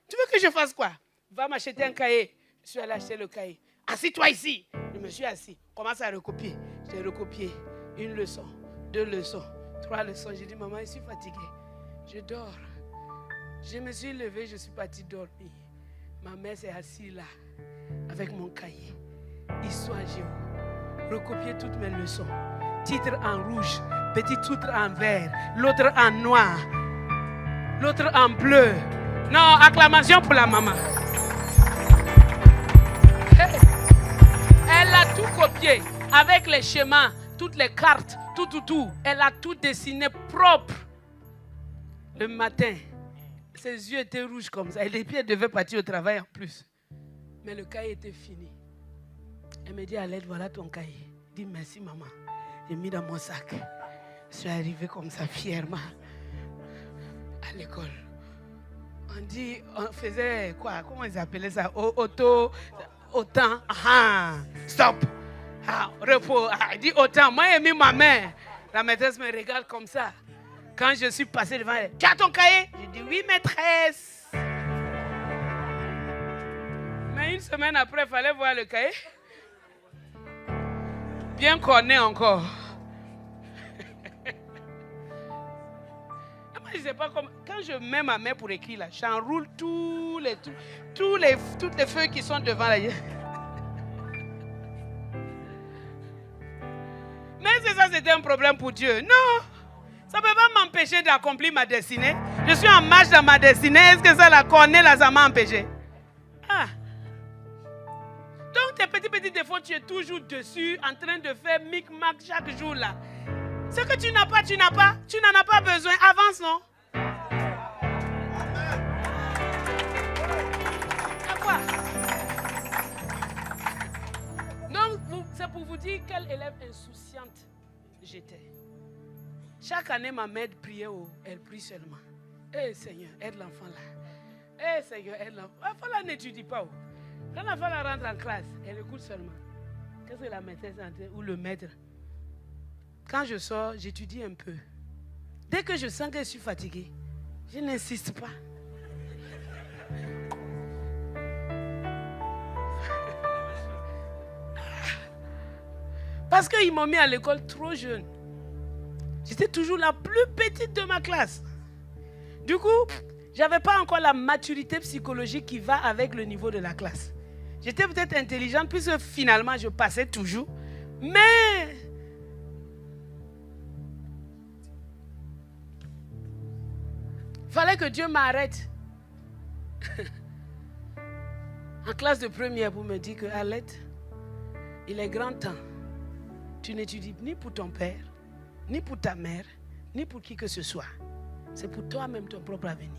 tu veux que je fasse quoi? Va m'acheter un cahier. Je suis allé acheter le cahier. Assis-toi ici. Je me suis assis. Commence à recopier. J'ai recopié 1 leçon, 2 leçons, 3 leçons. J'ai dit, maman, je suis fatiguée. Je dors. Je me suis levée, je suis partie dormir. Ma mère s'est assise là, avec mon cahier. Histoire géo. Recopier toutes mes leçons. Titre en rouge, petit titre en vert, l'autre en noir, l'autre en bleu. Non, acclamation pour la maman. Elle a tout copié, avec les schémas, toutes les cartes, tout. Elle a tout dessiné propre. Le matin, ses yeux étaient rouges comme ça. Et les pieds devaient partir au travail en plus. Mais le cahier était fini. Elle me dit, Alette, voilà ton cahier. Dis merci maman. J'ai mis dans mon sac. Je suis arrivée comme ça fièrement à l'école. On faisait quoi? Comment ils appelaient ça? Autant. Stop. Repos. Dis autant. Moi, j'ai mis ma main. La maîtresse me regarde comme ça. Quand je suis passée devant elle, tu as ton cahier? J'ai dit oui, maîtresse. Mais 1 semaine après, il fallait voir le cahier. Bien corné encore. Moi, je ne sais pas comment. Quand je mets ma main pour écrire là, j'enroule toutes les feuilles qui sont devant là. Mais c'est ça, c'était un problème pour Dieu. Non, ça ne peut pas m'empêcher d'accomplir ma destinée. Je suis en marche dans ma destinée. Est-ce que ça, la cornée là, ça m'a empêché? Donc tes petits défauts, tu es toujours dessus, en train de faire mic-mac chaque jour là. Ce que tu n'as pas, tu n'en as pas besoin. Avance, non? À quoi? Donc, c'est pour vous dire quelle élève insouciante j'étais. Chaque année, ma mère priait, elle prie seulement. Eh Seigneur, aide l'enfant là. Eh Seigneur, aide l'enfant. L'enfant là n'étudie pas. Quand l'enfant là rentre en classe, elle écoute seulement. Qu'est-ce que la maîtresse ou le maître? Quand je sors, j'étudie un peu. Dès que je sens que je suis fatiguée, je n'insiste pas. Parce qu'ils m'ont mis à l'école trop jeune. J'étais toujours la plus petite de ma classe. Du coup, je n'avais pas encore la maturité psychologique qui va avec le niveau de la classe. J'étais peut-être intelligente puisque finalement je passais toujours. Mais il fallait que Dieu m'arrête en classe de première pour me dire que Alette, il est grand temps. Tu n'étudies ni pour ton père, ni pour ta mère, ni pour qui que ce soit. C'est pour toi-même ton propre avenir.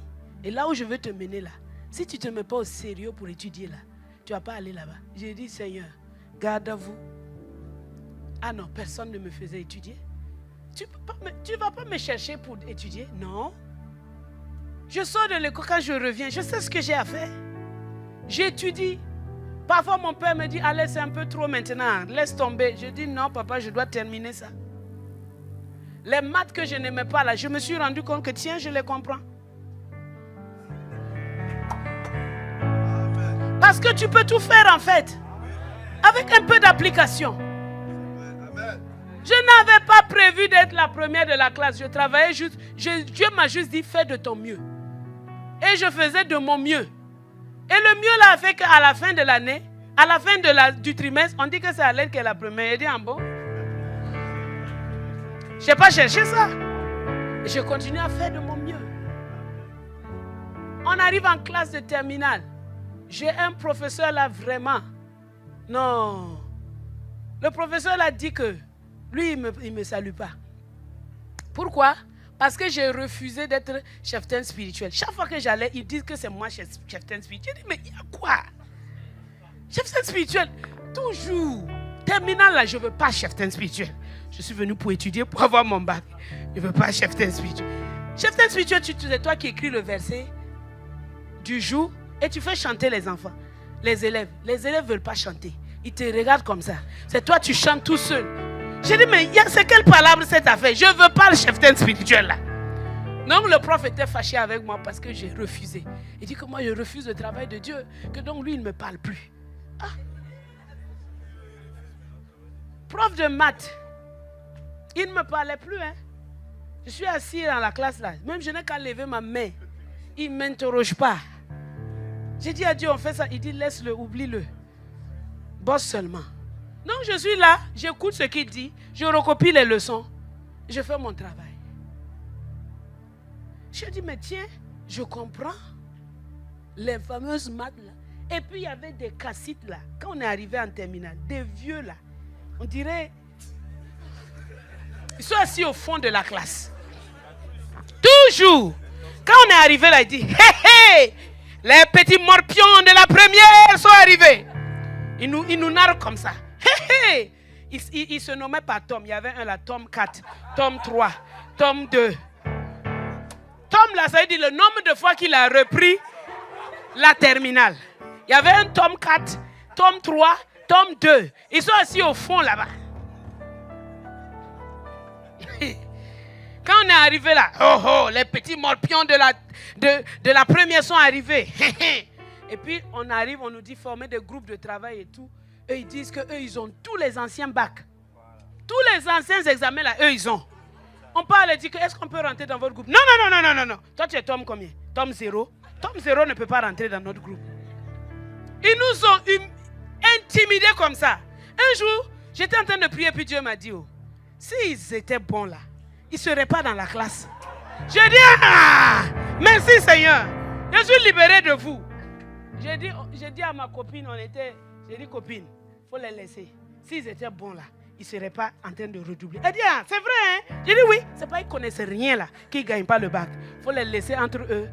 Et là où je veux te mener là, si tu ne te mets pas au sérieux pour étudier là, tu ne vas pas aller là-bas. J'ai dit, Seigneur, garde à vous. Ah non, personne ne me faisait étudier. Tu ne vas pas me chercher pour étudier? Non. Je sors de l'école, quand je reviens, je sais ce que j'ai à faire. J'étudie. Parfois, mon père me dit, allez, c'est un peu trop maintenant, laisse tomber. Je dis, non, papa, je dois terminer ça. Les maths que je n'aimais pas là, je me suis rendu compte que, tiens, je les comprends. Parce que tu peux tout faire en fait, avec un peu d'application. Je n'avais pas prévu d'être la première de la classe. Je travaillais juste, Dieu m'a juste dit, fais de ton mieux. Et je faisais de mon mieux. Et le mieux là a fait qu'à la fin de l'année, à la fin du trimestre, on dit que c'est Alette qui est la première. J'ai dit, en bon. Je n'ai pas cherché ça. Et je continue à faire de mon mieux. On arrive en classe de terminale. J'ai un professeur là vraiment. Non. Le professeur là dit que lui, il ne me salue pas. Pourquoi? Parce que j'ai refusé d'être cheftain spirituel. Chaque fois que j'allais, ils disent que c'est moi cheftain spirituel. Je dis, mais il y a quoi? Cheftain spirituel, toujours. Terminale là, je ne veux pas cheftain spirituel. Je suis venu pour étudier, pour avoir mon bac. Je ne veux pas cheftain spirituel. Cheftain spirituel, c'est toi qui écris le verset du jour et tu fais chanter les enfants. les élèves ne veulent pas chanter. Ils te regardent comme ça. C'est toi, tu chantes tout seul. J'ai dit, mais c'est quelle palabre cette affaire? Je ne veux pas le cheftain spirituel là. Donc le prof était fâché avec moi parce que j'ai refusé. Il dit que moi je refuse le travail de Dieu. Que donc lui il ne me parle plus. Ah. Prof de maths. Il ne me parlait plus. Hein. Je suis assis dans la classe là. Même je n'ai qu'à lever ma main. Il ne m'interroge pas. J'ai dit à Dieu on fait ça. Il dit laisse-le, oublie-le. Bosse seulement. Donc je suis là. J'écoute ce qu'il dit. Je recopie les leçons. Je fais mon travail. Je dis, mais tiens, je comprends les fameuses maths là. Et puis il y avait des cassites là. Quand on est arrivé en terminale, des vieux là. On dirait, ils sont assis au fond de la classe. Toujours. Quand on est arrivé là, il dit, hé hé, les petits morpions de la première sont arrivés. Ils nous narrent comme ça. Hé hé. Il se nommait par tome. Il y avait un là, tome 4, tome 3, tome 2. Tome là, ça veut dire le nombre de fois qu'il a repris la terminale. Il y avait un tome 4, tome 3, tome 2. Ils sont assis au fond là-bas. Quand on est arrivé là, oh, les petits morpions de la première sont arrivés. Et puis on arrive, on nous dit former des groupes de travail et tout. Eux ils disent qu'eux ils ont tous les anciens bacs. Tous les anciens examens là, eux ils ont. On parle et dit que est-ce qu'on peut rentrer dans votre groupe? Non. Toi tu es tome combien? Tome 0. Tome 0 ne peut pas rentrer dans notre groupe. Ils nous ont intimidés comme ça. Un jour, j'étais en train de prier puis Dieu m'a dit, oh, s'ils étaient bons là, ils ne seraient pas dans la classe. Je dis, merci Seigneur, je suis libéré de vous. J'ai dit à ma copine, j'ai dit copine, il faut les laisser. S'ils étaient bons là, ils ne seraient pas en train de redoubler. Elle dit, c'est vrai, hein? J'ai dit oui, c'est pas qu'ils ne connaissent rien là, qu'ils ne gagnent pas le bac. Il faut les laisser entre eux,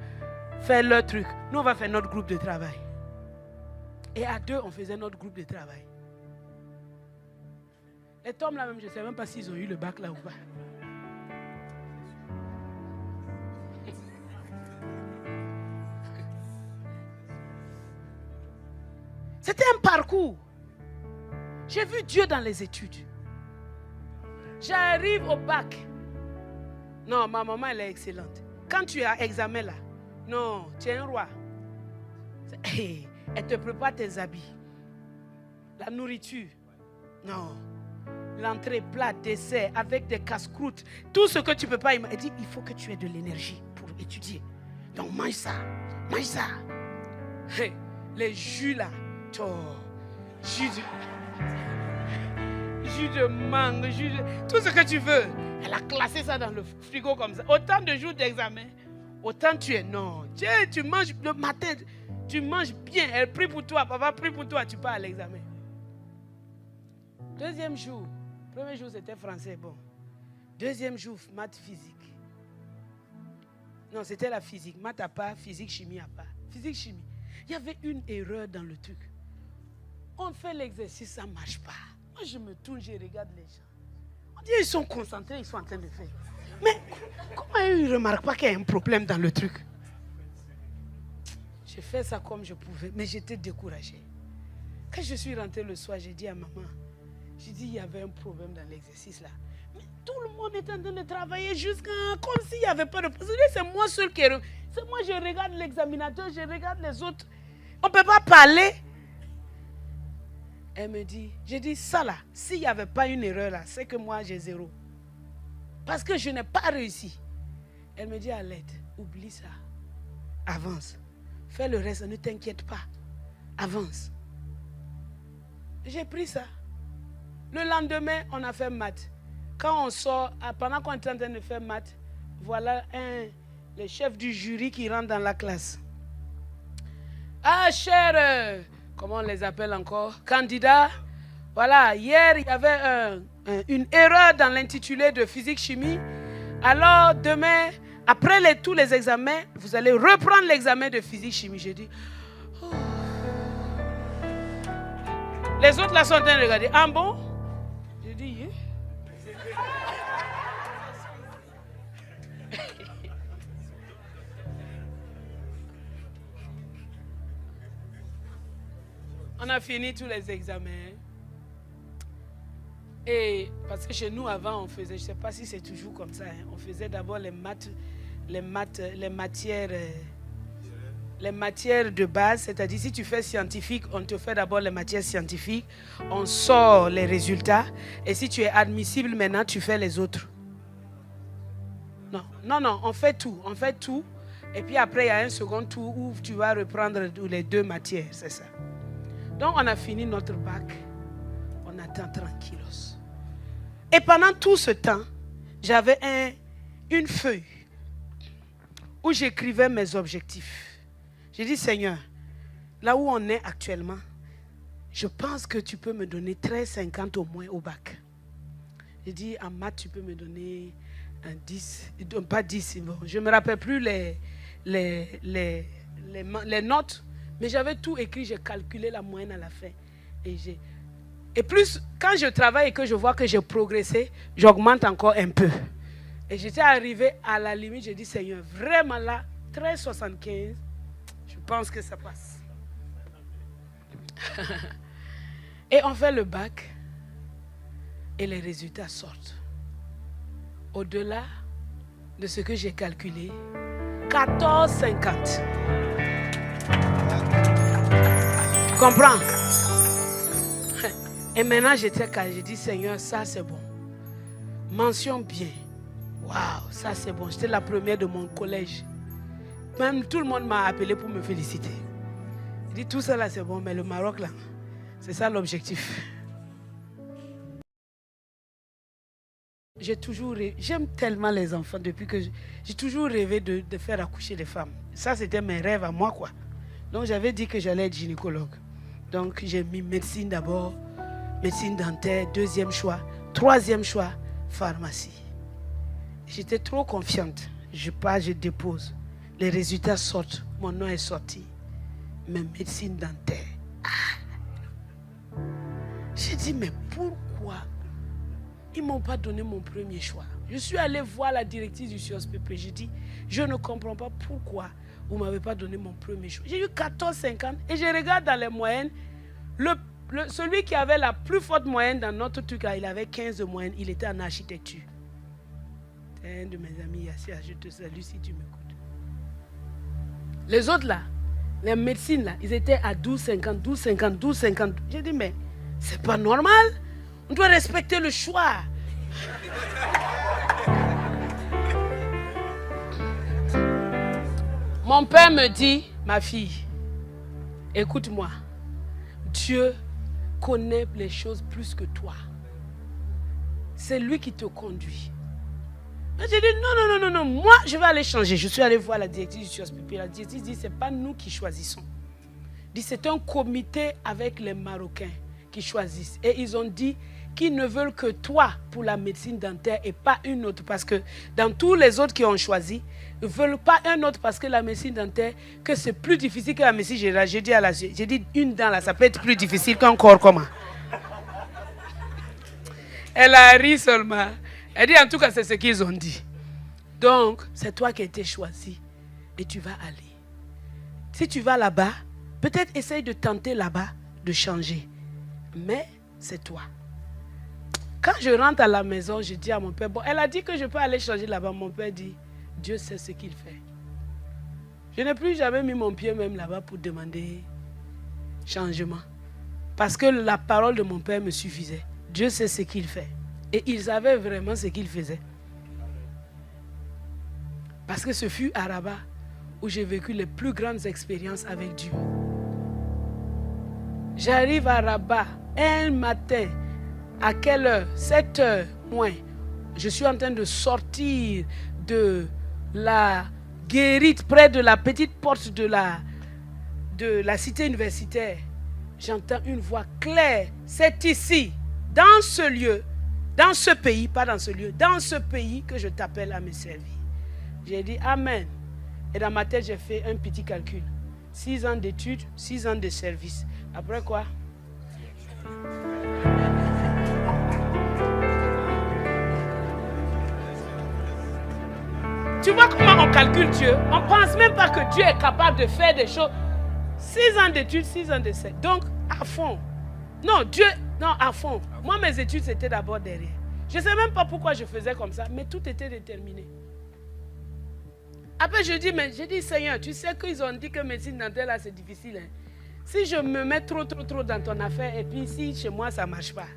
faire leur truc. Nous, on va faire notre groupe de travail. Et à deux, on faisait notre groupe de travail. Les tomes là même, je ne sais même pas s'ils ont eu le bac là ou pas. C'était un parcours. J'ai vu Dieu dans les études. J'arrive au bac. Non, ma maman, elle est excellente. Quand tu as examen là, non, tu es un roi. Elle te prépare tes habits. La nourriture. Non. L'entrée, plat, dessert, avec des casse-croûtes. Tout ce que tu ne peux pas imaginer. Elle dit, il faut que tu aies de l'énergie pour étudier. Donc mange ça. Mange ça. Les jus là. Oh, jus de mangue, tout ce que tu veux. Elle a classé ça dans le frigo comme ça. Autant de jours d'examen, autant tu es. Non, tu manges le matin, tu manges bien. Elle prie pour toi, papa prie pour toi, tu pars à l'examen. Deuxième jour, premier jour c'était français, bon. Deuxième jour, maths, physique. Non, c'était la physique. Maths à part, physique, chimie à part. Physique, chimie. Il y avait une erreur dans le truc. On fait l'exercice, ça ne marche pas. Moi, je me tourne, je regarde les gens. On dit, ils sont concentrés, ils sont en train de faire. Mais comment ils ne remarquent pas qu'il y a un problème dans le truc? J'ai fait ça comme je pouvais, mais j'étais découragée. Quand je suis rentrée le soir, j'ai dit à maman, j'ai dit, il y avait un problème dans l'exercice là. Mais tout le monde est en train de travailler jusqu'à comme s'il n'y avait pas de problème. C'est moi seul qui est... C'est moi, je regarde l'examinateur, je regarde les autres. On ne peut pas parler. Elle me dit, j'ai dit ça là, s'il n'y avait pas une erreur là, c'est que moi j'ai 0. Parce que je n'ai pas réussi. Elle me dit à l'aide, oublie ça. Avance. Fais le reste, ne t'inquiète pas. Avance. J'ai pris ça. Le lendemain, on a fait maths. Quand on sort, pendant qu'on est en train de faire maths, voilà le chef du jury qui rentre dans la classe. Ah, cher... comment on les appelle encore? Candidats. Voilà, hier, il y avait une erreur dans l'intitulé de physique-chimie. Alors, demain, après tous les examens, vous allez reprendre l'examen de physique-chimie. J'ai dit, oh. Les autres là sont en train de regarder. Ah bon? J'ai dit, yeah. On a fini tous les examens. Et parce que chez nous, avant, on faisait, je ne sais pas si c'est toujours comme ça, hein, on faisait d'abord les matières de base, c'est-à-dire si tu fais scientifique, on te fait d'abord les matières scientifiques, on sort les résultats, et si tu es admissible maintenant, tu fais les autres. Non, on fait tout, et puis après il y a un second tour où tu vas reprendre les deux matières, c'est ça. Donc on a fini notre bac, on attend tranquillos. Et pendant tout ce temps, j'avais une feuille où j'écrivais mes objectifs. J'ai dit, Seigneur, là où on est actuellement, je pense que tu peux me donner 13,50 au moins au bac. J'ai dit, en maths, tu peux me donner un 10, pas 10, bon, je ne me rappelle plus les notes, mais j'avais tout écrit, j'ai calculé la moyenne à la fin. Et plus, quand je travaille et que je vois que j'ai progressé, j'augmente encore un peu. Et j'étais arrivé à la limite, j'ai dit, Seigneur, vraiment là, 13,75, je pense que ça passe. Et on fait le bac et les résultats sortent. Au-delà de ce que j'ai calculé, 14,50. Tu comprends? Et maintenant j'étais calme, j'ai dit, Seigneur, ça c'est bon. Mention bien. Waouh, ça c'est bon. J'étais la première de mon collège. Même tout le monde m'a appelé pour me féliciter. Il dit, tout ça là c'est bon, mais le Maroc là, c'est ça l'objectif. J'aime tellement les enfants depuis que j'ai toujours rêvé de faire accoucher les femmes. Ça c'était mes rêves à moi quoi. Donc j'avais dit que j'allais être gynécologue. Donc j'ai mis médecine d'abord, médecine dentaire, deuxième choix, troisième choix, pharmacie. J'étais trop confiante. Je pars, je dépose. Les résultats sortent. Mon nom est sorti. Mais médecine dentaire. J'ai dit, mais pourquoi ils ne m'ont pas donné mon premier choix? Je suis allé voir la directrice du CIOSPP. J'ai dit, je ne comprends pas pourquoi vous ne m'avez pas donné mon premier choix. J'ai eu 14,50 et je regarde dans les moyennes. Celui qui avait la plus forte moyenne dans notre truc, il avait 15 de moyenne. Il était en architecture. C'est un de mes amis, Yassia, je te salue si tu m'écoutes. Les autres là, les médecines là, ils étaient à 12,50, 12,50, 12,50. J'ai dit, mais c'est pas normal. On doit respecter le choix. Mon père me dit, ma fille, écoute-moi, Dieu connaît les choses plus que toi. C'est lui qui te conduit. J'ai dit non, moi je vais aller changer. Je suis allé voir la directrice du CIOSPP. La directrice dit, c'est pas nous qui choisissons. Dit, c'est un comité avec les Marocains qui choisissent. Et ils ont dit qu'ils ne veulent que toi pour la médecine dentaire et pas une autre. Parce que dans tous les autres qui ont choisi, ils ne veulent pas un autre parce que la médecine dentaire, que c'est plus difficile que la médecine générale. J'ai dit une dent là, ça peut être plus difficile qu'un corps comment. Elle a ri seulement. Elle dit, en tout cas, c'est ce qu'ils ont dit. Donc, c'est toi qui as été choisi et tu vas aller. Si tu vas là-bas, peut-être essaye de tenter là-bas de changer. Mais c'est toi. Quand je rentre à la maison, je dis à mon père, bon, elle a dit que je peux aller changer là-bas. Mon père dit, Dieu sait ce qu'il fait. Je n'ai plus jamais mis mon pied même là-bas pour demander changement. Parce que la parole de mon père me suffisait. Dieu sait ce qu'il fait. Et ils savaient vraiment ce qu'ils faisaient. Parce que ce fut à Rabat où j'ai vécu les plus grandes expériences avec Dieu. J'arrive à Rabat un matin. À quelle heure? 7 heures moins. Je suis en train de sortir de la guérite près de la petite porte de la cité universitaire. J'entends une voix claire. C'est ici, dans ce lieu, dans ce pays, pas dans ce lieu, dans ce pays que je t'appelle à me servir. J'ai dit Amen. Et dans ma tête, j'ai fait un petit calcul. 6 ans d'études, 6 ans de service. Après quoi? Tu vois comment on calcule Dieu? On ne pense même pas que Dieu est capable de faire des choses. 6 ans d'études, 6 ans de service. Donc, À fond. Non, Dieu, non, à fond. Moi, mes études, c'était d'abord derrière. Je ne sais même pas pourquoi je faisais comme ça, mais tout était déterminé. Après, je dis, Seigneur, tu sais qu'ils ont dit que médecine dentaire, là, c'est difficile. Hein. Si je me mets trop dans ton affaire, et puis si chez moi, ça ne marche pas.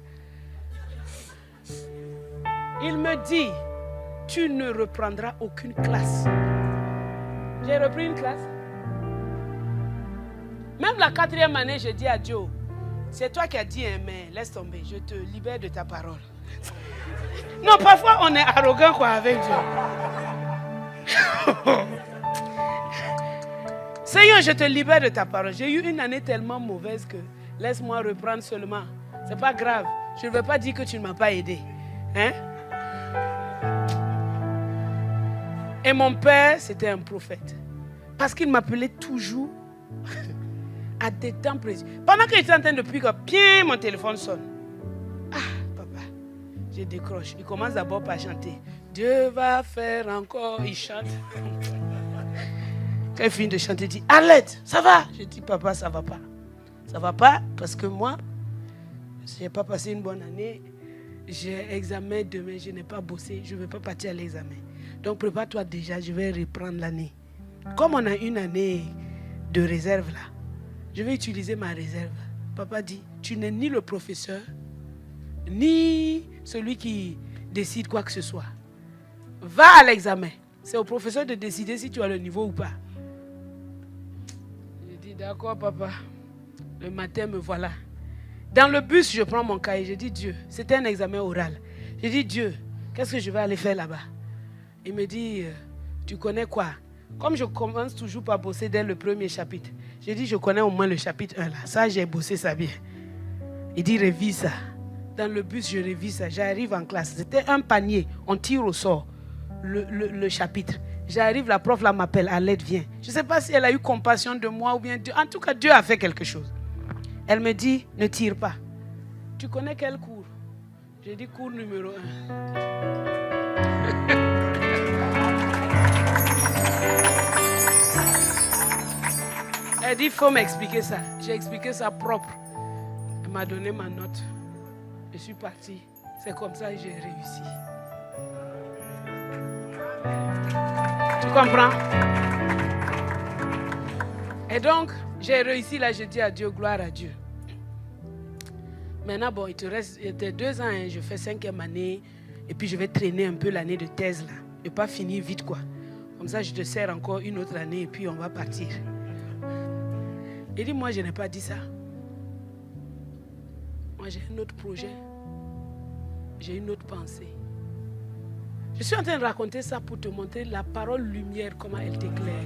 Il me dit, tu ne reprendras aucune classe. J'ai repris une classe. Même la 4e année, je dis à Dieu, c'est toi qui as dit, hein, mais laisse tomber, je te libère de ta parole. Non, parfois on est arrogant quoi avec Dieu. Seigneur, je te libère de ta parole. J'ai eu une année tellement mauvaise que laisse-moi reprendre seulement. C'est pas grave. Je ne veux pas dire que tu ne m'as pas aidé. Hein? Et mon père, c'était un prophète. Parce qu'il m'appelait toujours à des temps précis. Pendant que j'étais en train de prier, bien, mon téléphone sonne. Ah, papa, je décroche. Il commence d'abord par chanter. Dieu va faire encore. Il chante. Quand il finit de chanter, il dit, Arlette, ça va? Je dis, papa, ça va pas. Ça va pas parce que moi, je n'ai pas passé une bonne année. J'ai examen demain, je n'ai pas bossé. Je ne vais pas partir à l'examen. Donc prépare-toi déjà, je vais reprendre l'année. Comme on a une année de réserve là, je vais utiliser ma réserve. Papa dit, tu n'es ni le professeur, ni celui qui décide quoi que ce soit. Va à l'examen. C'est au professeur de décider si tu as le niveau ou pas. Je dis, d'accord papa. Le matin, me voilà. Dans le bus, je prends mon cahier. Je dis, Dieu, c'était un examen oral. Je dis, Dieu, qu'est-ce que je vais aller faire là-bas? Il me dit, tu connais quoi? Comme je commence toujours par bosser dès le premier chapitre, j'ai dit, je connais au moins le chapitre 1 là. Ça, j'ai bossé ça bien. Il dit, révise ça. Dans le bus, je révise ça. J'arrive en classe. C'était un panier. On tire au sort le chapitre. J'arrive, la prof là m'appelle, Arlette, viens. Je ne sais pas si elle a eu compassion de moi ou bien Dieu. En tout cas, Dieu a fait quelque chose. Elle me dit, ne tire pas. Tu connais quel cours? J'ai dit, cours numéro 1. Elle dit, il faut m'expliquer ça. J'ai expliqué ça propre. Elle m'a donné ma note. Je suis partie. C'est comme ça que j'ai réussi. Tu comprends? Et donc, j'ai réussi là, je dis à Dieu, gloire à Dieu. Maintenant, bon, il te reste 2 ans, hein, je fais 5e année, et puis je vais traîner un peu l'année de thèse là. Je ne vais pas finir vite quoi. Comme ça, je te sers encore une autre année, et puis on va partir. Il dit, moi, je n'ai pas dit ça. Moi, j'ai un autre projet. J'ai une autre pensée. Je suis en train de raconter ça pour te montrer la parole lumière, comment elle t'éclaire.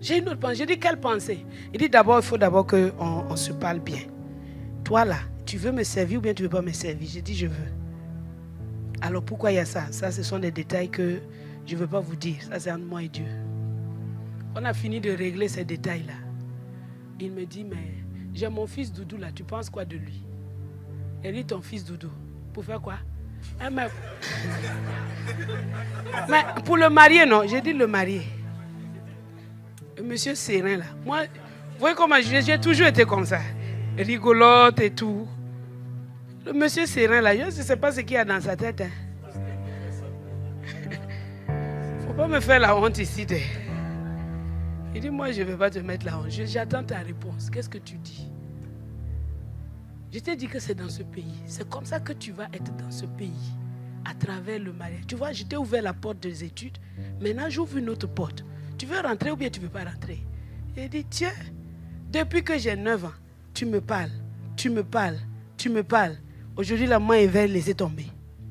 J'ai une autre pensée. J'ai dit, quelle pensée? Il dit, d'abord, il faut d'abord qu'on se parle bien. Toi, là, tu veux me servir ou bien tu ne veux pas me servir? J'ai dit, je veux. Alors, pourquoi il y a ça? Ça, ce sont des détails que je ne veux pas vous dire. Ça, c'est entre moi et Dieu. On a fini de régler ces détails-là. Il me dit, mais j'ai mon fils Doudou là, tu penses quoi de lui? Il dit, ton fils Doudou, pour faire quoi? Mais pour le marier, non? J'ai dit le marier. Le monsieur serein là. Moi, vous voyez comment j'ai toujours été comme ça. Rigolote et tout. Le monsieur serein là, je ne sais pas ce qu'il y a dans sa tête. Hein. Faut pas me faire la honte ici. Il dit, moi, je ne vais pas te mettre la honte. J'attends ta réponse. Qu'est-ce que tu dis? Je t'ai dit que c'est dans ce pays. C'est comme ça que tu vas être dans ce pays. À travers le mariage. Tu vois, je t'ai ouvert la porte des études. Maintenant, j'ouvre une autre porte. Tu veux rentrer ou bien tu ne veux pas rentrer? Il dit, tiens, depuis que j'ai 9 ans, tu me parles, tu me parles, tu me parles. Aujourd'hui, la main, il va laisser tomber.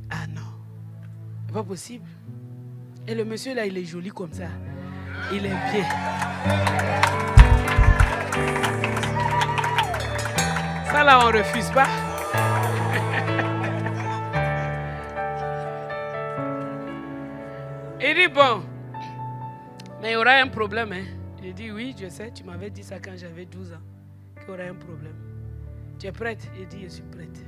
Ah non, c'est pas possible. Et le monsieur là, il est joli comme ça. Il est bien. Ça là, on ne refuse pas. Il dit, bon, mais il y aura un problème. Hein? J'ai dit, oui, je sais, tu m'avais dit ça quand j'avais 12 ans, qu'il y aura un problème. Tu es prête? J'ai dit, je suis prête.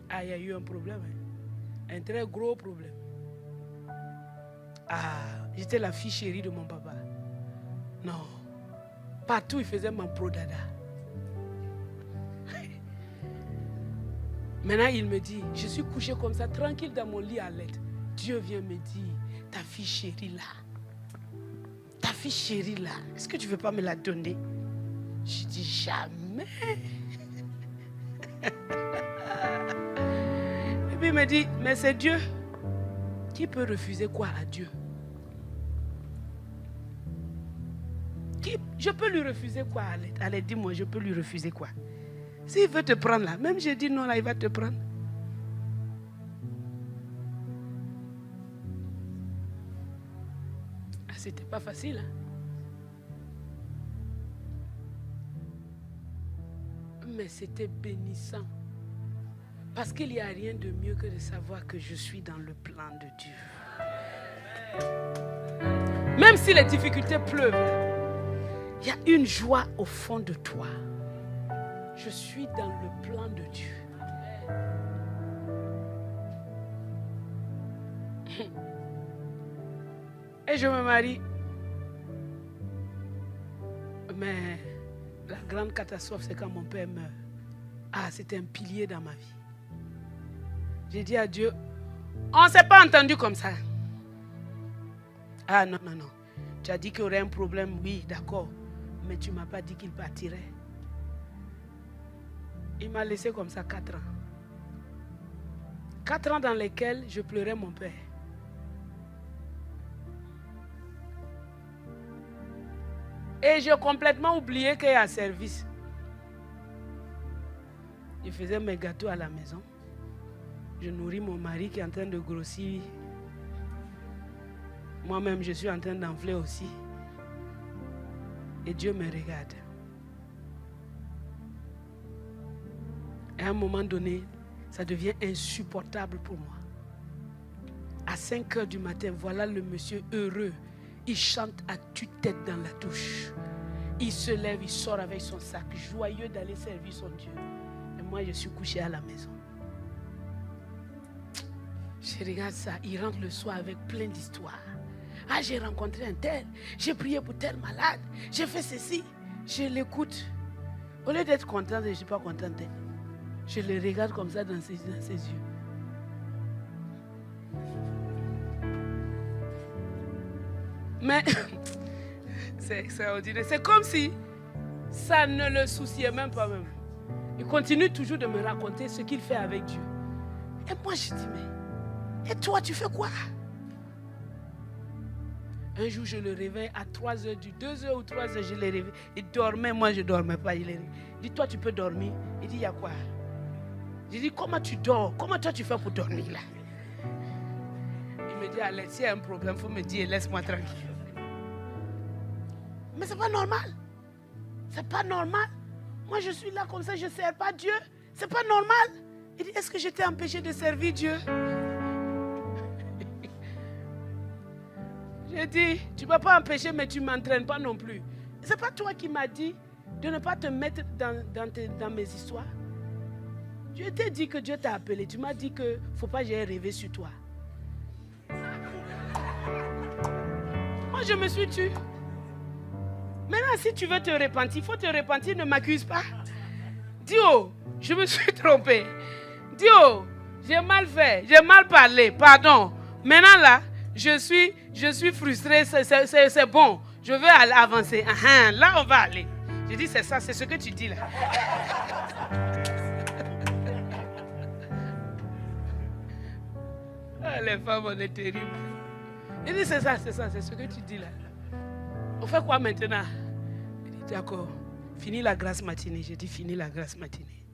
Ah, il y a eu un problème. Hein? Un très gros problème. Ah, j'étais la fille chérie de mon papa. Non. Partout, il faisait mon pro-dada. Maintenant, il me dit, je suis couché comme ça, tranquille dans mon lit à l'aide. Dieu vient me dire, ta fille chérie là, ta fille chérie là, est-ce que tu ne veux pas me la donner? Je dis jamais. Et puis il me dit, mais c'est Dieu. Qui peut refuser quoi à Dieu? Je peux lui refuser quoi? Allez, dis-moi, je peux lui refuser quoi? S'il veut te prendre là, même je dis non là, il va te prendre. Ah, c'était pas facile, hein? Mais c'était bénissant. Parce qu'il n'y a rien de mieux que de savoir que je suis dans le plan de Dieu. Même si les difficultés pleuvent, il y a une joie au fond de toi. Je suis dans le plan de Dieu. Et je me marie. Mais la grande catastrophe, c'est quand mon père meurt. Ah, c'était un pilier dans ma vie. J'ai dit à Dieu, on ne s'est pas entendu comme ça. Ah non. Tu as dit qu'il y aurait un problème, oui, d'accord. Mais tu ne m'as pas dit qu'il partirait. Il m'a laissé comme ça 4 ans. 4 ans dans lesquels je pleurais mon père. Et j'ai complètement oublié qu'il y a un service. Je faisais mes gâteaux à la maison. Je nourris mon mari qui est en train de grossir. Moi-même, je suis en train d'enfler aussi. Et Dieu me regarde. À un moment donné, ça devient insupportable pour moi. À 5 heures du matin, voilà le monsieur heureux. Il chante à tue-tête dans la douche. Il se lève, il sort avec son sac, joyeux d'aller servir son Dieu. Et moi, je suis couché à la maison. Je regarde ça, il rentre le soir avec plein d'histoires. Ah, j'ai rencontré un tel, j'ai prié pour tel malade, j'ai fait ceci. Je l'écoute. Au lieu d'être contente, je ne suis pas contente. Je le regarde comme ça dans ses yeux. Mais c'est extraordinaire. C'est comme si ça ne le souciait même pas même. Il continue toujours de me raconter ce qu'il fait avec Dieu. Et moi je dis, mais et toi tu fais quoi? Un jour je le réveille à 3h du 2h ou 3h, je le réveille. Il dormait, moi je ne dormais pas. Il dit, toi tu peux dormir? Il dit, il y a quoi? Je dis, comment tu dors? Comment toi tu fais pour dormir là? Il me dit, Alex, s'il y a un problème, il faut me dire, laisse-moi tranquille. Mais c'est pas normal. C'est pas normal. Moi je suis là comme ça, je ne sers pas Dieu. C'est pas normal. Il dit, est-ce que je t'ai empêché de servir Dieu? J'ai dit, tu ne m'as pas empêché, mais tu ne m'entraînes pas non plus. Ce n'est pas toi qui m'as dit de ne pas te mettre dans mes histoires. Je t'ai dit que Dieu t'a appelé. Tu m'as dit qu'il ne faut pas que j'aie rêvé sur toi. Moi, je me suis tue. Maintenant, si tu veux te repentir, il faut te repentir, ne m'accuse pas. Dis oh, je me suis trompé. Dis oh, j'ai mal fait, j'ai mal parlé, pardon. Maintenant là, je suis frustré, c'est bon. Je veux aller avancer. Là, on va aller. Je dis, c'est ça, c'est ce que tu dis là. Ah, les femmes, on est terribles. Il dit, c'est ça, c'est ce que tu dis là. On fait quoi maintenant? Il dit, d'accord, finis la grasse matinée. Je dis, finis la grasse matinée.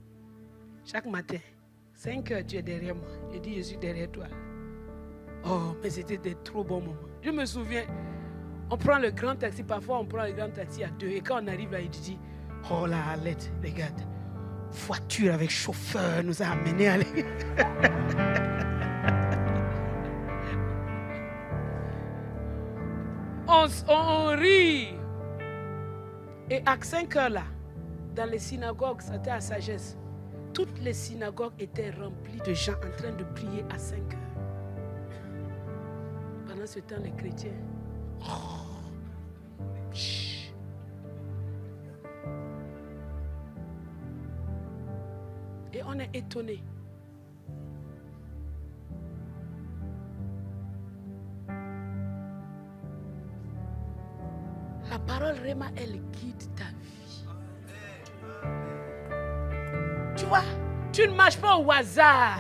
Chaque matin, 5 heures, tu es derrière moi. Je dis, je suis derrière toi. Oh, mais c'était des trop bons moments. Je me souviens, on prend le grand taxi. Parfois, on prend le grand taxi à 2. Et quand on arrive là, il dit, oh là, Alette, regarde. Voiture avec chauffeur nous a amenés à aller. on rit. Et à 5 heures là, dans les synagogues, c'était à Sagesse. Toutes les synagogues étaient remplies de gens en train de prier à 5 heures. Pendant ce temps, les chrétiens, Et on est étonné. La parole Réma, elle guide ta vie. Tu vois, tu ne marches pas au hasard.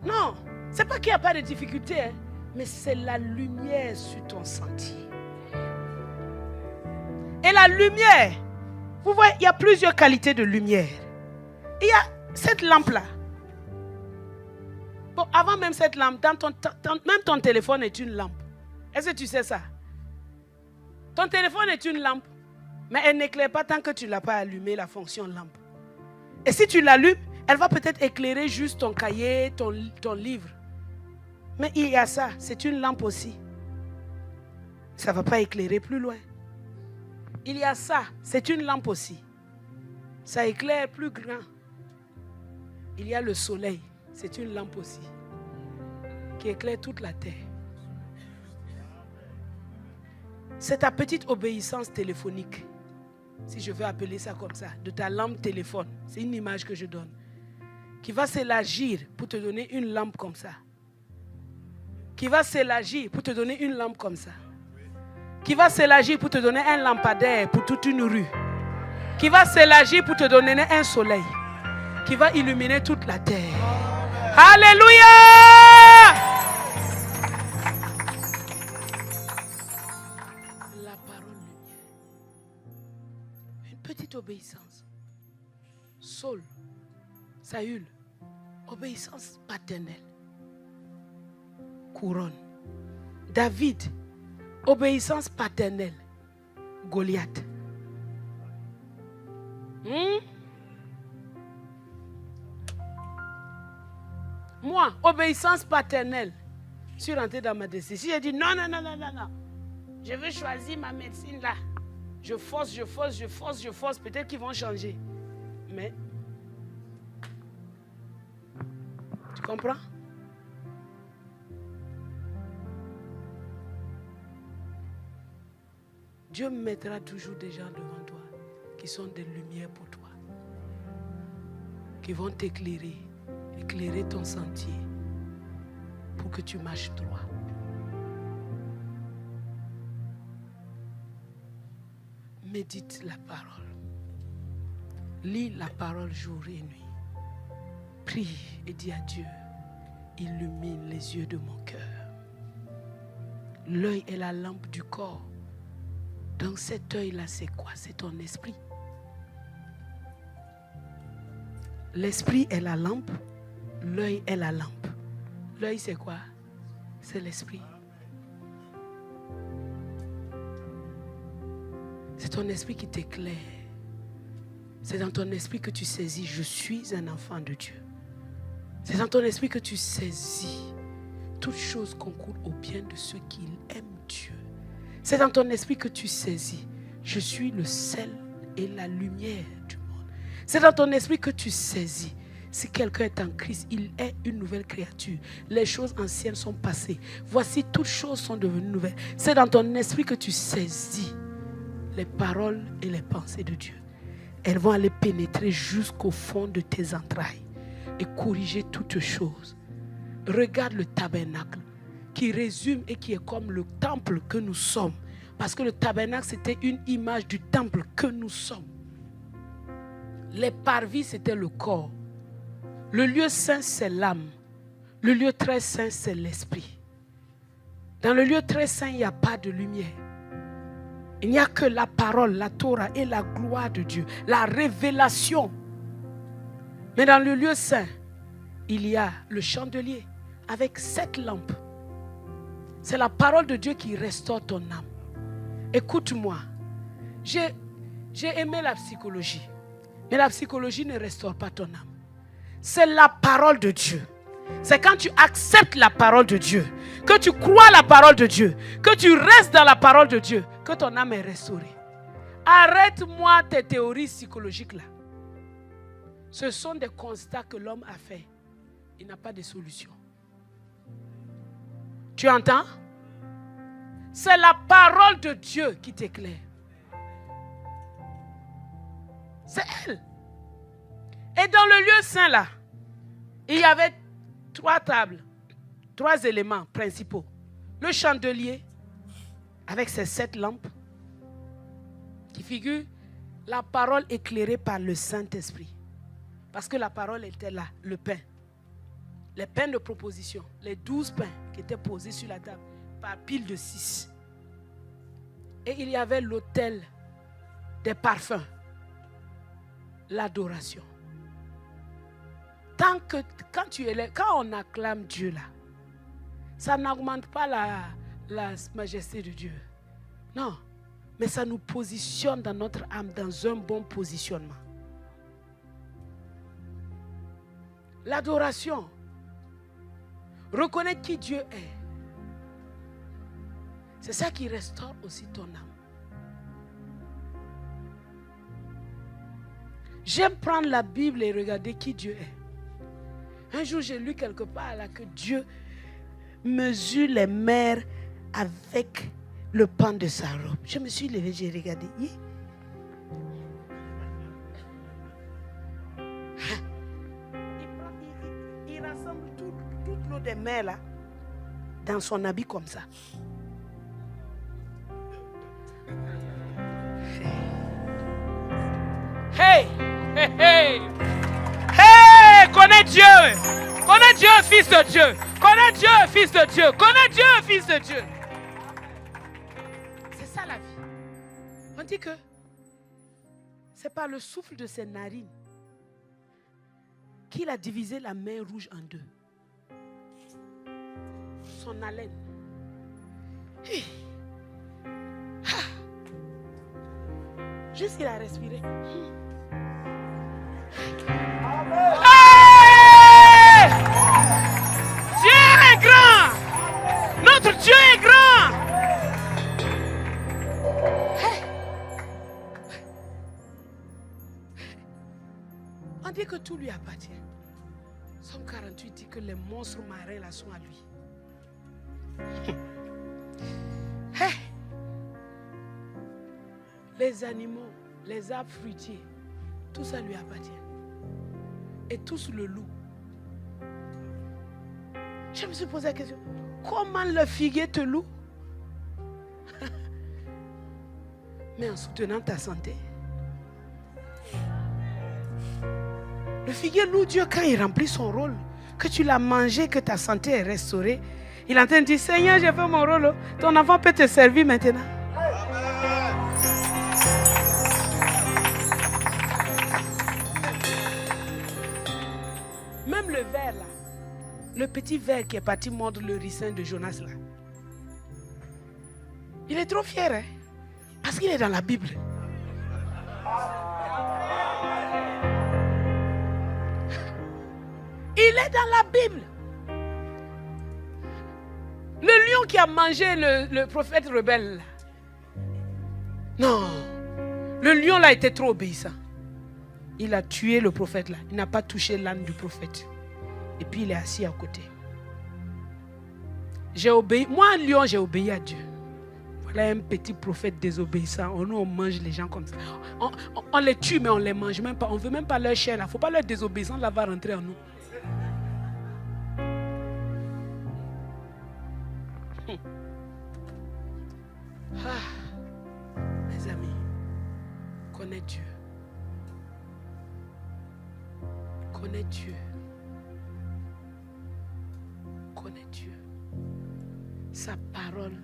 Non, c'est pas qu'il n'y a pas de difficulté, hein, mais c'est la lumière sur ton sentier. Et la lumière, vous voyez, il y a plusieurs qualités de lumière. Il y a cette lampe-là. Bon, avant même cette lampe, même ton téléphone est une lampe. Est-ce que tu sais ça? Ton téléphone est une lampe, mais elle n'éclaire pas tant que tu ne l'as pas allumé, la fonction lampe. Et si tu l'allumes, elle va peut-être éclairer juste ton cahier, ton livre. Mais il y a ça, c'est une lampe aussi. Ça ne va pas éclairer plus loin. Il y a ça, c'est une lampe aussi. Ça éclaire plus grand. Il y a le soleil, c'est une lampe aussi, qui éclaire toute la terre. C'est ta petite obéissance téléphonique, si je veux appeler ça comme ça, de ta lampe téléphone. C'est une image que je donne. Qui va s'élargir pour te donner une lampe comme ça. Qui va s'élargir pour te donner une lampe comme ça. Qui va s'élargir pour te donner un lampadaire pour toute une rue. Qui va s'élargir pour te donner un soleil. Qui va illuminer toute la terre. Alléluia! La parole lumière. Une petite obéissance. Saul, Saül, obéissance paternelle. Couronne. David, obéissance paternelle. Goliath. Moi, obéissance paternelle. Je suis rentré dans ma décision. J'ai dit non. Je veux choisir ma médecine là. Je force. Peut-être qu'ils vont changer. Mais, tu comprends? Dieu mettra toujours des gens devant toi qui sont des lumières pour toi. Qui vont t'éclairer. Éclairer ton sentier pour que tu marches droit. Médite la parole. Lis la parole jour et nuit. Prie et dis à Dieu, illumine les yeux de mon cœur. L'œil est la lampe du corps. Dans cet œil-là, c'est quoi? C'est ton esprit. L'esprit est la lampe. L'œil est la lampe. L'œil, c'est quoi? C'est l'esprit. C'est ton esprit qui t'éclaire. C'est dans ton esprit que tu saisis, je suis un enfant de Dieu. C'est dans ton esprit que tu saisis, toutes choses concourent au bien de ceux qui aiment Dieu. C'est dans ton esprit que tu saisis, je suis le sel et la lumière du monde. C'est dans ton esprit que tu saisis, si quelqu'un est en Christ, il est une nouvelle créature. Les choses anciennes sont passées. Voici, toutes choses sont devenues nouvelles. C'est dans ton esprit que tu saisis les paroles et les pensées de Dieu. Elles vont aller pénétrer jusqu'au fond de tes entrailles et corriger toutes choses. Regarde le tabernacle qui résume et qui est comme le temple que nous sommes. Parce que le tabernacle, c'était une image du temple que nous sommes. Les parvis, c'était le corps. Le lieu saint, c'est l'âme. Le lieu très saint, c'est l'esprit. Dans le lieu très saint, il n'y a pas de lumière. Il n'y a que la parole, la Torah et la gloire de Dieu. La révélation. Mais dans le lieu saint, il y a le chandelier avec 7 lampes. C'est la parole de Dieu qui restaure ton âme. Écoute-moi. J'ai aimé la psychologie. Mais la psychologie ne restaure pas ton âme. C'est la parole de Dieu. C'est quand tu acceptes la parole de Dieu, que tu crois la parole de Dieu, que tu restes dans la parole de Dieu, que ton âme est restaurée. Arrête-moi tes théories psychologiques là. Ce sont des constats que l'homme a fait. Il n'a pas de solution. Tu entends? C'est la parole de Dieu qui t'éclaire. C'est elle. Et dans le lieu saint là, il y avait 3 tables, 3 éléments principaux. Le chandelier avec ses 7 lampes qui figurent la parole éclairée par le Saint-Esprit. Parce que la parole était là, le pain. Les pains de proposition, les 12 pains qui étaient posés sur la table par pile de 6. Et il y avait l'autel des parfums, l'adoration. Quand on acclame Dieu là, ça n'augmente pas la majesté de Dieu. Non, mais ça nous positionne dans notre âme dans un bon positionnement. L'adoration, reconnaître qui Dieu est. C'est ça qui restaure aussi ton âme. J'aime prendre la Bible et regarder qui Dieu est. Un jour, j'ai lu quelque part là que Dieu mesure les mers avec le pan de sa robe. Je me suis levée, j'ai regardé. Il rassemble toute l'eau des mers là dans son habit comme ça. Hey, hey, hey, hey, connais Dieu, fils de Dieu, connais Dieu, fils de Dieu, connais Dieu, fils de Dieu. C'est ça la vie. On dit que c'est par le souffle de ses narines qu'il a divisé la mer Rouge en 2. Son haleine. Juste il a respiré. Hey! Dieu est grand. Notre Dieu est grand. Hey! On dit que tout lui appartient. Somme 48 dit que les monstres marins là sont à lui. Hey! Les animaux, les arbres fruitiers, tout ça lui appartient. Et tous le loup. Je me suis posé la question, comment le figuier te loue? Mais en soutenant ta santé. Le figuier loue Dieu quand il remplit son rôle. Que tu l'as mangé, que ta santé est restaurée. Il est en train de dire, Seigneur, j'ai fait mon rôle. Ton enfant peut te servir maintenant. Même le ver là, le petit ver qui est parti mordre le ricin de Jonas là, il est trop fier, hein? Parce qu'il est dans la Bible. Il est dans la Bible. Le lion qui a mangé le prophète rebelle là. Non, le lion là était trop obéissant. Il a tué le prophète là. Il n'a pas touché l'âne du prophète. Et puis il est assis à côté. J'ai obéi. Moi, un lion, j'ai obéi à Dieu. Voilà un petit prophète désobéissant. Nous, on mange les gens comme ça. On les tue, mais on ne les mange même pas. On ne veut même pas leur chair. Il ne faut pas leur désobéissance là va rentrer en nous. Mes amis, connais Dieu. Connais Dieu. Connais Dieu. Sa parole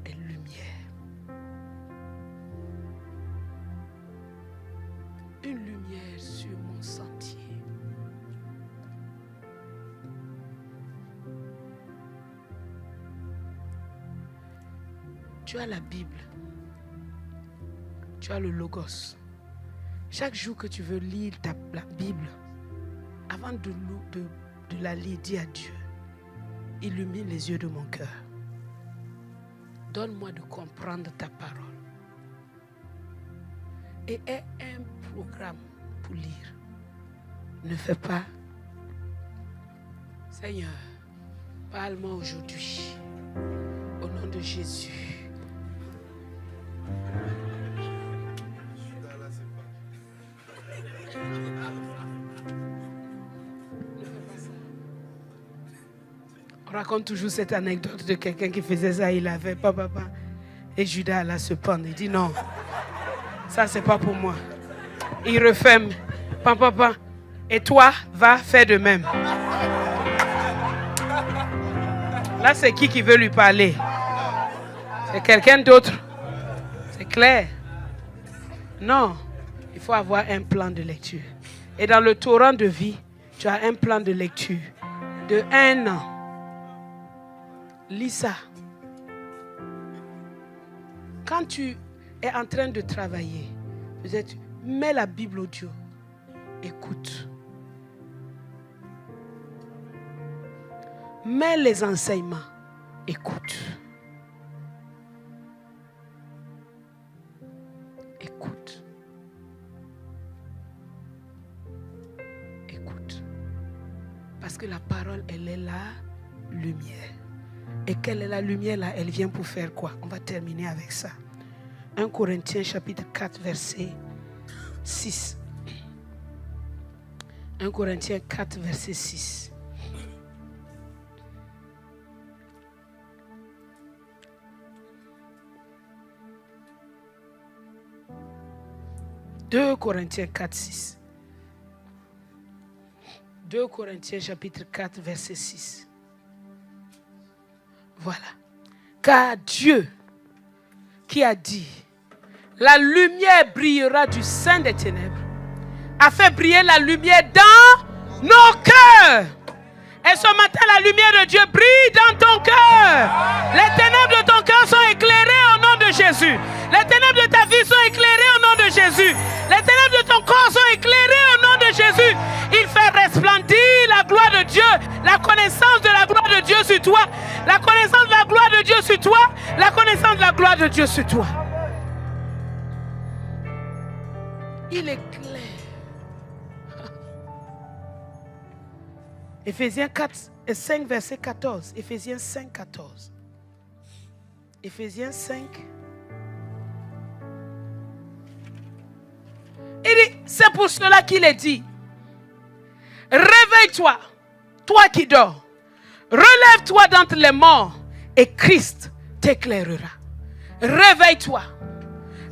est lumière. Une lumière sur mon sentier. Tu as la Bible. Tu as le Logos. Chaque jour que tu veux lire la Bible, avant de la lire, dis à Dieu, illumine les yeux de mon cœur. Donne-moi de comprendre ta parole. Et aie un programme pour lire. Ne fais pas, Seigneur, parle-moi aujourd'hui. Au nom de Jésus. raconte toujours cette anecdote de quelqu'un qui faisait ça. Il avait papa. Et Judas alla se pendre. Il dit non, ça c'est pas pour moi. Il referme. Papa. Et toi, va faire de même. Là, c'est qui veut lui parler? C'est quelqu'un d'autre? C'est clair? Non. Il faut avoir un plan de lecture. Et dans le torrent de vie, tu as un plan de lecture de 1 an. Lis ça. Quand tu es en train de travailler, peut-être mets la Bible audio. Écoute. Mets les enseignements. Écoute. Écoute. Écoute. Parce que la parole, elle est la lumière. Et quelle est la lumière là? Elle vient pour faire quoi? On va terminer avec ça. 1 Corinthiens chapitre 4 verset 6. 1 Corinthiens 4 verset 6. « 2 Corinthiens 4, 6. 2 Corinthiens chapitre 4, verset 6. Voilà. Car Dieu qui a dit, la lumière brillera du sein des ténèbres, a fait briller la lumière dans nos cœurs. Et ce matin, la lumière de Dieu brille dans ton cœur. Les ténèbres de ton cœur sont éclairées au nom de Jésus. Les ténèbres de ta vie sont éclairées au nom de Jésus. Les ténèbres de ton corps sont éclairées au nom de Jésus. Il fait resplendir la gloire de Dieu, la connaissance de la gloire de Dieu sur toi, la connaissance de la gloire de Dieu sur toi, la connaissance de la gloire de Dieu sur toi. Il est clair. Éphésiens 5, verset 14. Éphésiens 5, 14. Éphésiens 5. Il dit, c'est pour cela qu'il est dit, réveille-toi, toi qui dors, relève-toi d'entre les morts et Christ t'éclairera. Réveille-toi.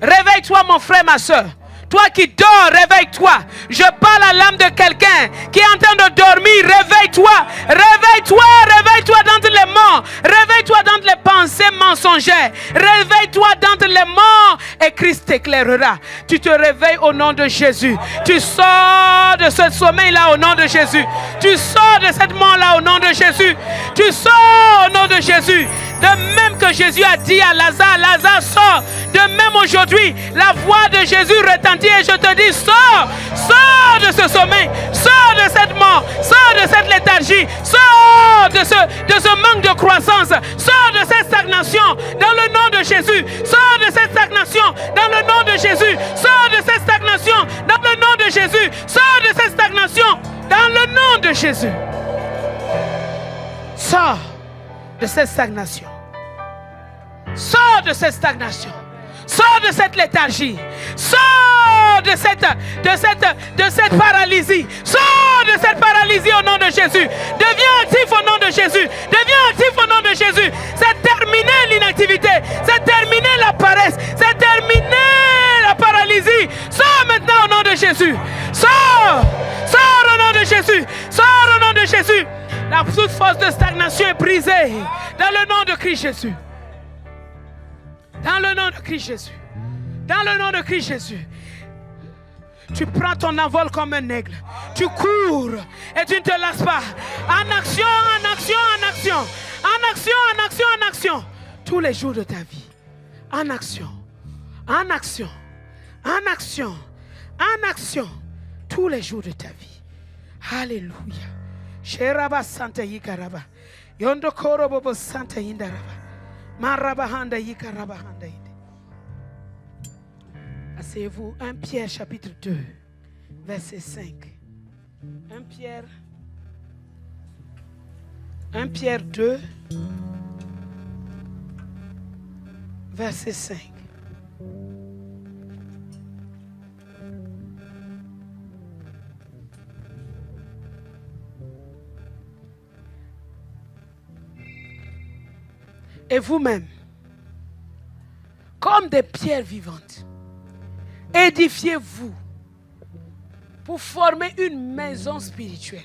Réveille-toi mon frère, ma soeur. Toi qui dors, réveille-toi. Je parle à l'âme de quelqu'un qui est en train de dormir. Réveille-toi. Réveille-toi. Réveille-toi d'entre les morts. Réveille-toi d'entre les pensées mensongères. Réveille-toi d'entre les morts et Christ t'éclairera. Tu te réveilles au nom de Jésus. Tu sors de ce sommeil-là au nom de Jésus. Tu sors de cette mort-là au nom de Jésus. Tu sors au nom de Jésus. De même que Jésus a dit à Lazare, Lazare sort. De même aujourd'hui, la voix de Jésus retentit et je te dis, sors, sors de ce sommeil, sors de cette mort, sors de cette léthargie, sors de ce manque de croissance, sors de cette stagnation dans le nom de Jésus, sors de cette stagnation dans le nom de Jésus, sors de cette stagnation dans le nom de Jésus, sors de cette stagnation dans le nom de Jésus. Sors de cette stagnation. Sors de cette stagnation. Sors de cette léthargie. Sors de cette paralysie. Sors de cette paralysie au nom de Jésus. Deviens actif au nom de Jésus. Deviens actif au nom de Jésus. C'est terminé l'inactivité. C'est terminé la paresse. C'est terminé la paralysie. Sors maintenant au nom de Jésus. Sors. Sors au nom de Jésus. Sors au nom de Jésus. La toute force de stagnation est brisée. Dans le nom de Christ Jésus. Dans le nom de Christ Jésus. Dans le nom de Christ Jésus. Tu prends ton envol comme un aigle. Tu cours et tu ne te lasses pas. En action, en action, en action. En action, en action, en action. Tous les jours de ta vie. En action. En action. En action. En action. Tous les jours de ta vie. Alléluia. Sheraba Santa Yikaraba. Yondo Korobobo Santa Yindaraba. Marabahanda Yikarabahanda. Asseyez-vous. 1 Pierre chapitre 2, verset 5. 1 Pierre 2, verset 5. et vous-même, comme des pierres vivantes, édifiez-vous pour former une maison spirituelle,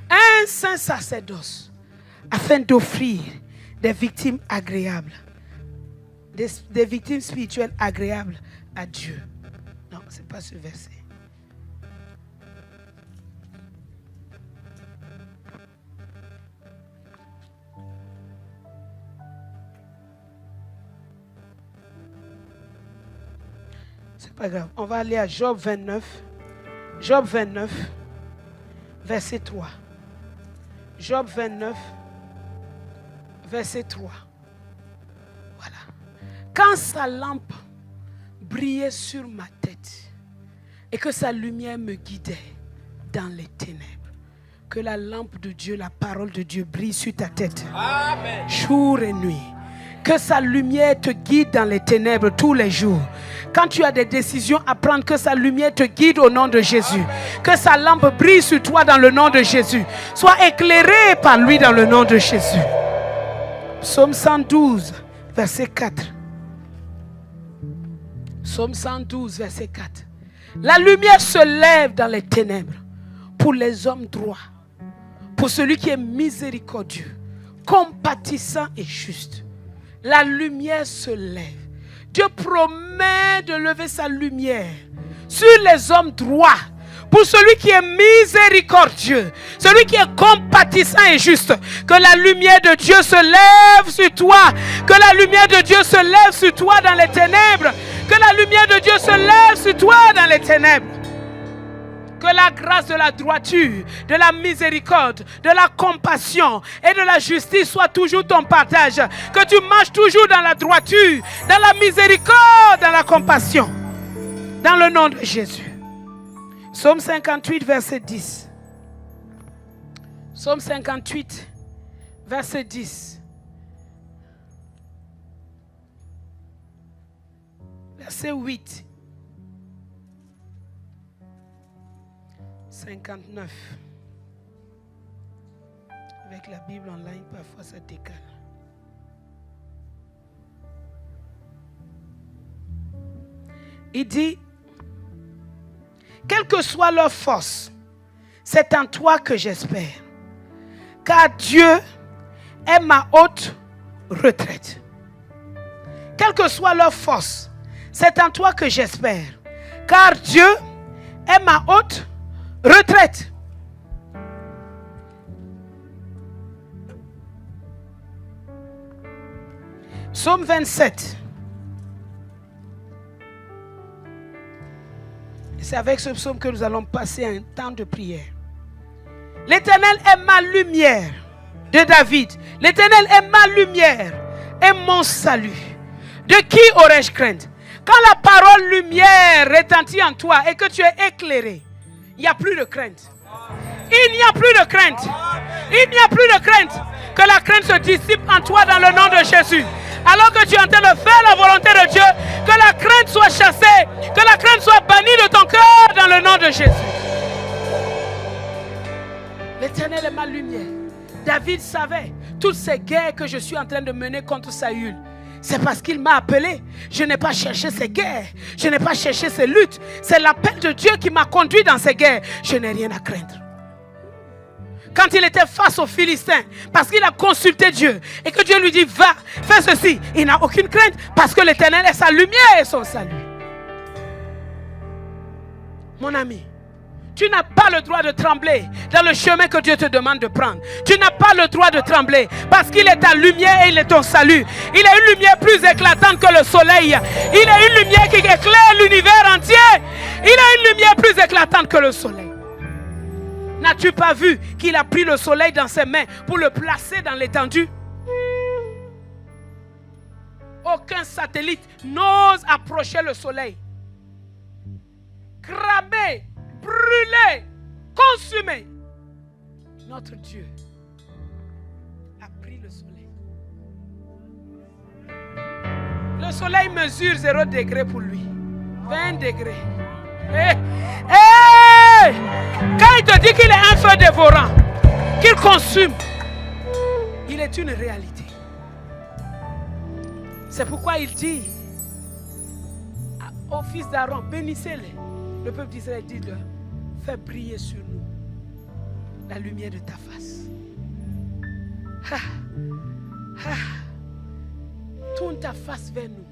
un saint sacerdoce, afin d'offrir des victimes agréables, des victimes spirituelles agréables à Dieu. Non, ce n'est pas ce verset. C'est pas grave. On va aller à Job 29. Job 29, verset 3. Job 29, verset 3. Voilà. Quand sa lampe brillait sur ma tête et que sa lumière me guidait dans les ténèbres, que la lampe de Dieu, la parole de Dieu brille sur ta tête. Amen. Jour et nuit. Que sa lumière te guide dans les ténèbres tous les jours. Quand tu as des décisions à prendre, que sa lumière te guide au nom de Jésus. Que sa lampe brille sur toi dans le nom de Jésus. Sois éclairé par lui dans le nom de Jésus. Psaume 112, verset 4. Psaume 112, verset 4. La lumière se lève dans les ténèbres pour les hommes droits, pour celui qui est miséricordieux, compatissant et juste. La lumière se lève. Dieu promet de lever sa lumière sur les hommes droits, pour celui qui est miséricordieux, celui qui est compatissant et juste. Que la lumière de Dieu se lève sur toi. Que la lumière de Dieu se lève sur toi dans les ténèbres. Que la lumière de Dieu se lève sur toi dans les ténèbres. Que la grâce de la droiture, de la miséricorde, de la compassion et de la justice soit toujours ton partage. Que tu marches toujours dans la droiture, dans la miséricorde, dans la compassion. Dans le nom de Jésus. Psaume 58, verset 10. Psaume 58, verset 10. Verset 8. 59. Avec la Bible en ligne, parfois ça décale. Il dit, quelle que soit leur force, c'est en toi que j'espère. Car Dieu est ma haute retraite. Quelle que soit leur force, c'est en toi que j'espère. Car Dieu est ma haute retraite. Psaume 27. C'est avec ce psaume que nous allons passer un temps de prière. L'Éternel est ma lumière, de David. L'Éternel est ma lumière et mon salut. De qui aurais-je crainte? Quand la parole lumière retentit en toi et que tu es éclairé, il n'y a plus de crainte. Il n'y a plus de crainte. Il n'y a plus de crainte. Que la crainte se dissipe en toi dans le nom de Jésus. Alors que tu es en train de faire la volonté de Dieu, que la crainte soit chassée, que la crainte soit bannie de ton cœur dans le nom de Jésus. L'Éternel est ma lumière. David savait toutes ces guerres que je suis en train de mener contre Saül. C'est parce qu'il m'a appelé. Je n'ai pas cherché ces guerres. Je n'ai pas cherché ces luttes. C'est l'appel de Dieu qui m'a conduit dans ces guerres. Je n'ai rien à craindre. Quand il était face aux Philistins, parce qu'il a consulté Dieu, et que Dieu lui dit, va, fais ceci, il n'a aucune crainte, parce que l'Éternel est sa lumière et son salut. Mon ami, tu n'as pas le droit de trembler dans le chemin que Dieu te demande de prendre. Tu n'as pas le droit de trembler, parce qu'il est ta lumière et il est ton salut. Il a une lumière plus éclatante que le soleil. Il a une lumière qui éclaire l'univers entier. Il a une lumière plus éclatante que le soleil. N'as-tu pas vu qu'il a pris le soleil dans ses mains pour le placer dans l'étendue? Aucun satellite n'ose approcher le soleil. Cramé, brûlé, consumé. Notre Dieu a pris le soleil. Le soleil mesure 0 degré pour lui. 20 degrés. Quand il te dit qu'il est un feu dévorant, qu'il consume, il est une réalité. C'est pourquoi il dit au fils d'Aaron, bénissez-les. Le peuple d'Israël dit-leur, fais briller sur nous la lumière de ta face. Tourne ta face vers nous.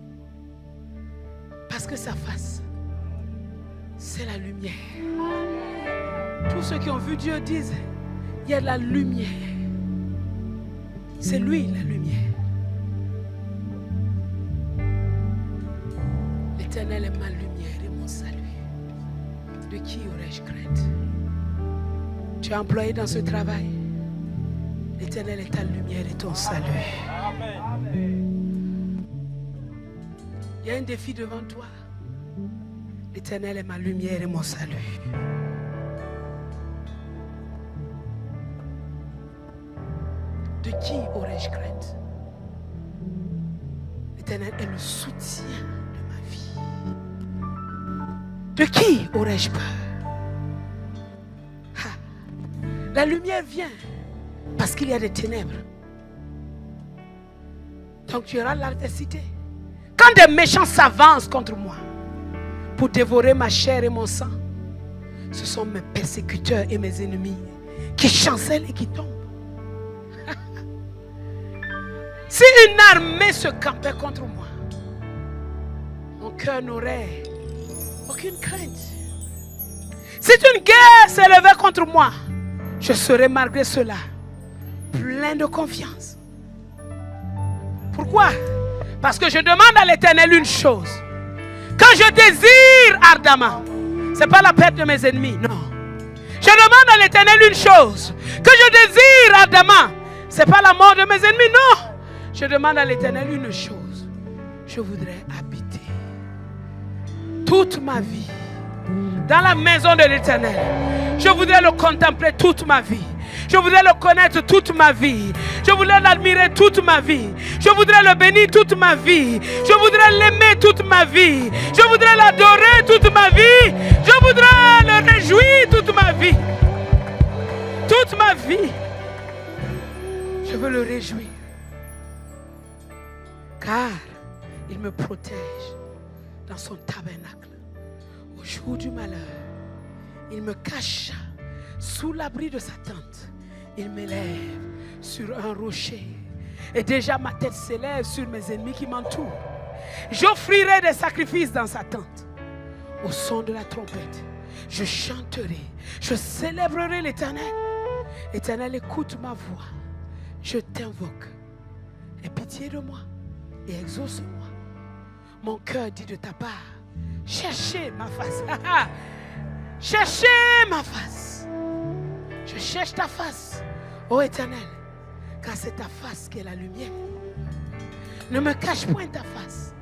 Parce que sa face, c'est la lumière. Tous ceux qui ont vu Dieu disent, il y a de la lumière. C'est lui la lumière. L'Éternel est ma lumière et mon salut. De qui aurais-je crainte? Tu es employé dans ce travail. L'Éternel est ta lumière et ton salut. Il y a un défi devant toi. L'Éternel est ma lumière et mon salut. De qui aurais-je crainte? L'Éternel est le soutien de ma vie. De qui aurais-je peur? La lumière vient parce qu'il y a des ténèbres. Donc tu auras l'adversité. Quand des méchants s'avancent contre moi pour dévorer ma chair et mon sang, ce sont mes persécuteurs et mes ennemis qui chancellent et qui tombent. Si une armée se campait contre moi, mon cœur n'aurait aucune crainte. Si une guerre s'élevait contre moi, je serai malgré cela plein de confiance. Pourquoi? Parce que je demande à l'Éternel une chose. Quand je désire ardemment, ce n'est pas la perte de mes ennemis, non. Je demande à l'Éternel une chose. Quand je désire ardemment, ce n'est pas la mort de mes ennemis, non. Je demande à l'Éternel une chose. Je voudrais habiter toute ma vie dans la maison de l'Éternel. Je voudrais le contempler toute ma vie. Je voudrais le connaître toute ma vie. Je voudrais l'admirer toute ma vie. Je voudrais le bénir toute ma vie. Je voudrais l'aimer toute ma vie. Je voudrais l'adorer toute ma vie. Je voudrais le réjouir toute ma vie. Toute ma vie. Je veux le réjouir. Car il me protège dans son tabernacle. Au jour du malheur, il me cache sous l'abri de sa tente. Il m'élève sur un rocher. Et déjà ma tête s'élève sur mes ennemis qui m'entourent. J'offrirai des sacrifices dans sa tente. Au son de la trompette, je chanterai. Je célébrerai l'Éternel. Éternel, écoute ma voix. Je t'invoque. Aie pitié de moi et exauce-moi. Mon cœur dit de ta part, cherchez ma face. Cherchez ma face. Je cherche ta face, ô Éternel, car c'est ta face qui est la lumière. Ne me cache point ta face.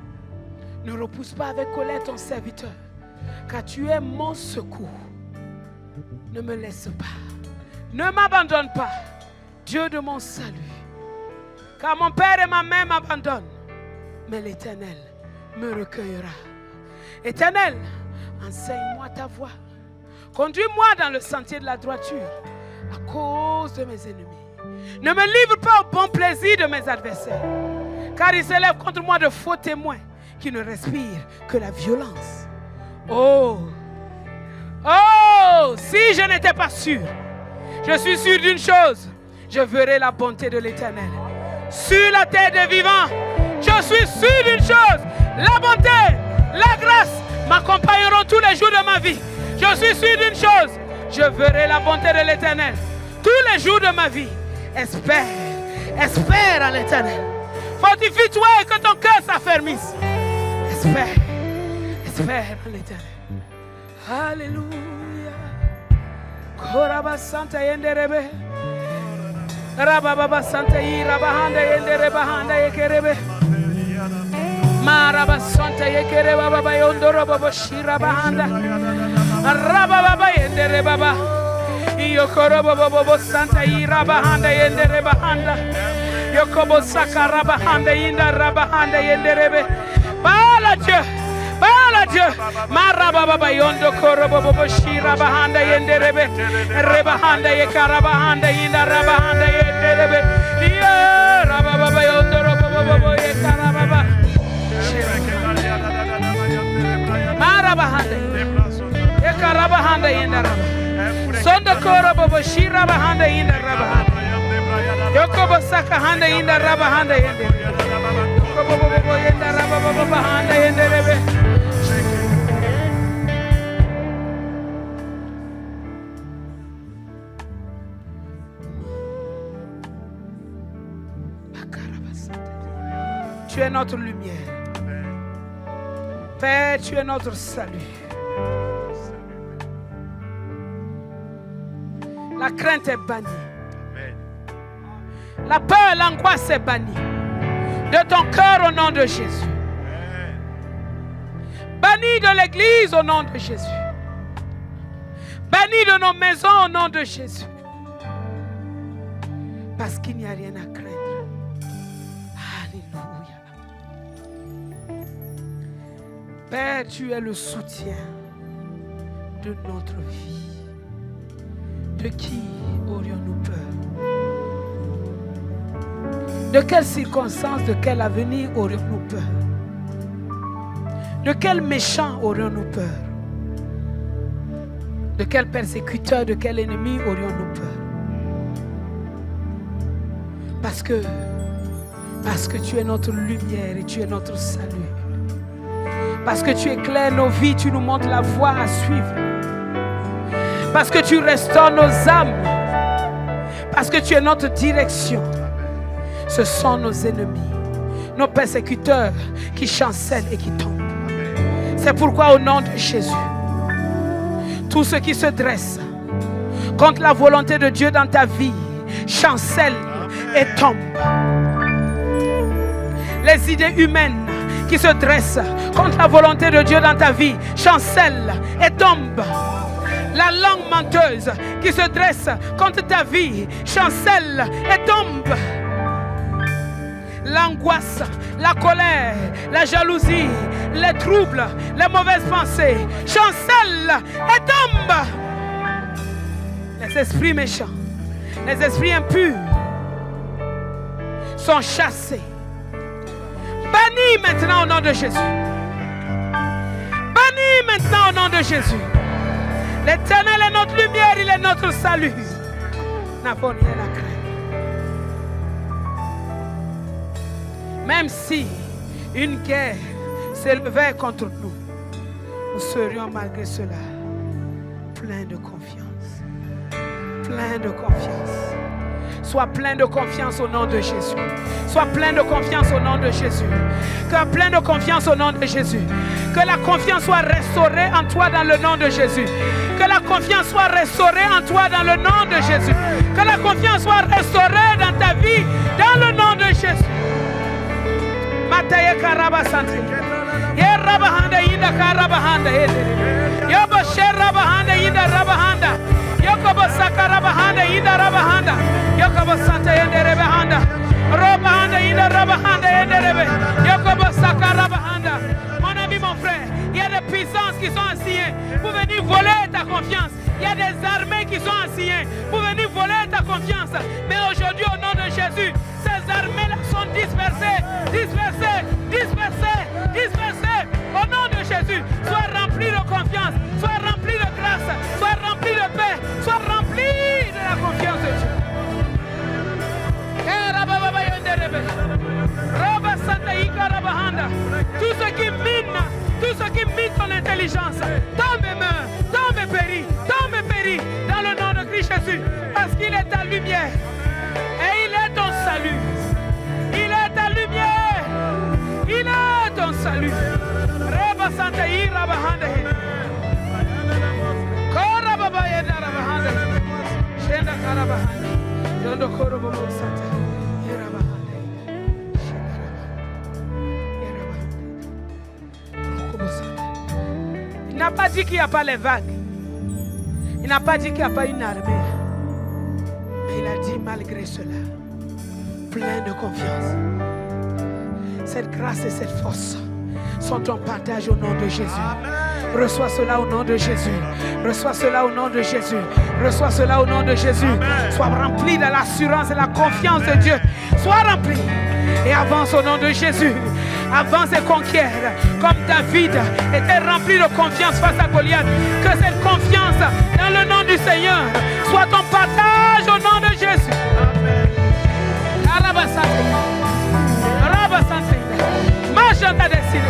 Ne repousse pas avec colère ton serviteur, car tu es mon secours. Ne me laisse pas. Ne m'abandonne pas, Dieu de mon salut. Car mon père et ma mère m'abandonnent, mais l'Éternel me recueillera. Éternel, enseigne-moi ta voie. Conduis-moi dans le sentier de la droiture à cause de mes ennemis. Ne me livre pas au bon plaisir de mes adversaires, car ils s'élèvent contre moi de faux témoins qui ne respirent que la violence. Oh, si je n'étais pas sûr, je suis sûr d'une chose, je verrai la bonté de l'Éternel sur la terre des vivants. Je suis sûr d'une chose, la bonté, la grâce m'accompagneront tous les jours de ma vie. Je suis sûr d'une chose, je verrai la bonté de l'Éternel tous les jours de ma vie. Espère à l'Éternel. Fortifie-toi et que ton cœur s'affermisse. Espère à l'Éternel. Alléluia. Koraba Santa Yenderebe. Rababa Santa Yirabahanda Yenderebahanda Yekerebe. Maraba Santa Yekereba Baba Yondoro Baba Shirabahanda. Rababa Yenderebaba. Yokorobo Bobo Santa Yirabahanda Yenderebahanda. Yokobo Sakarabahanda Yinda Rabahanda Yenderebe. Bala Dieu, Marababa Yondo Korobo Bobo Shirabahanda Yenderebe. Rebahanda Yekarabahanda Yinda Rabahanda Yenderebe. Rababa Yondo Robo Yekarababa. Rabahanda. Ekarabahanda Yendaraba. Sonda Kora Bobo Shira Bahanda Yendaraba. Yokobo Saka Handa Yendaraba Handa Yende. Yokobo Bobo Yendaraba Bobo Handa Yenderebe. Tu es notre lumière. Père, tu es notre salut. La crainte est bannie. La peur, l'angoisse est bannie. De ton cœur au nom de Jésus. Bannie de l'église au nom de Jésus. Bannie de nos maisons au nom de Jésus. Parce qu'il n'y a rien à craindre. Père, tu es le soutien de notre vie. De qui aurions-nous peur? De quelles circonstances, de quel avenir aurions-nous peur? De quel méchant aurions-nous peur? De quel persécuteur, de quel ennemi aurions-nous peur? Parce que tu es notre lumière et tu es notre salut. Parce que tu éclaires nos vies, tu nous montres la voie à suivre. Parce que tu restaures nos âmes. Parce que tu es notre direction. Ce sont nos ennemis, nos persécuteurs qui chancellent et qui tombent. C'est pourquoi au nom de Jésus, tous ceux qui se dressent contre la volonté de Dieu dans ta vie chancellent et tombent. Les idées humaines qui se dressent contre la volonté de Dieu dans ta vie chancelle et tombe. La langue menteuse qui se dresse contre ta vie chancelle et tombe. L'angoisse, la colère, la jalousie, les troubles, les mauvaises pensées chancellent et tombent. Les esprits méchants, les esprits impurs sont chassés. Bannis maintenant au nom de Jésus. Bannis maintenant au nom de Jésus. L'Éternel est notre lumière, il est notre salut. N'avons rien à craindre. Même si une guerre s'élevait contre nous, nous serions malgré cela pleins de confiance. Pleins de confiance. Sois plein de confiance au nom de Jésus. Sois plein de confiance au nom de Jésus. Que plein de confiance au nom de Jésus. Que la confiance soit restaurée en toi dans le nom de Jésus. Que la confiance soit restaurée en toi dans le nom de Jésus. Que la confiance soit restaurée dans ta vie dans le nom de Jésus. Mataye karaba santre. Ye rabahanda yinda karabahanda. Yobo sherabahanda yinda rabahanda. Yokobo sakarabahanda yinda rabahanda. Yokobo santa yende rebahanda. Robahanda yinda rabahanda yende rebe. Yokobo sakarabahanda. Mon ami, mon frère, il y a des puissances qui sont assignées pour venir voler ta confiance. Il y a des armées qui sont assignées pour venir voler ta confiance. Mais aujourd'hui, au nom de Jésus, ces armées-là sont dispersées, dispersées, dispersées, dispersées. Au nom de Jésus, sois rempli de confiance, sois rempli de grâce, sois rempli de paix, sois rempli de la confiance de Dieu. Tout ce qui mine, tout ce qui mine ton intelligence, tombe et meurt, tombe et périt dans le nom de Christ Jésus, parce qu'il est ta lumière et il est ton salut. Il est ta lumière, il est ton salut. Reba Santa Ira Bahanda. Kora Baba Yeda Bahanda. Shenda Karabahanda. Yondo Koro Baba Santa. Ira Bahanda. Il n'a pas dit qu'il n'y a pas les vagues. Il n'a pas dit qu'il n'y a pas une armée. Mais il a dit malgré cela, plein de confiance. Cette grâce et cette force sont ton partage au nom de Jésus. Reçois cela au nom de Jésus. Reçois cela au nom de Jésus. Reçois cela au nom de Jésus. Sois rempli de l'assurance et la confiance de Dieu. Sois rempli et avance au nom de Jésus. avance et conquiert. Comme David était rempli de confiance face à Goliath. Que cette confiance dans le nom du Seigneur soit ton partage au nom de Jésus. Marche dans ta destinée.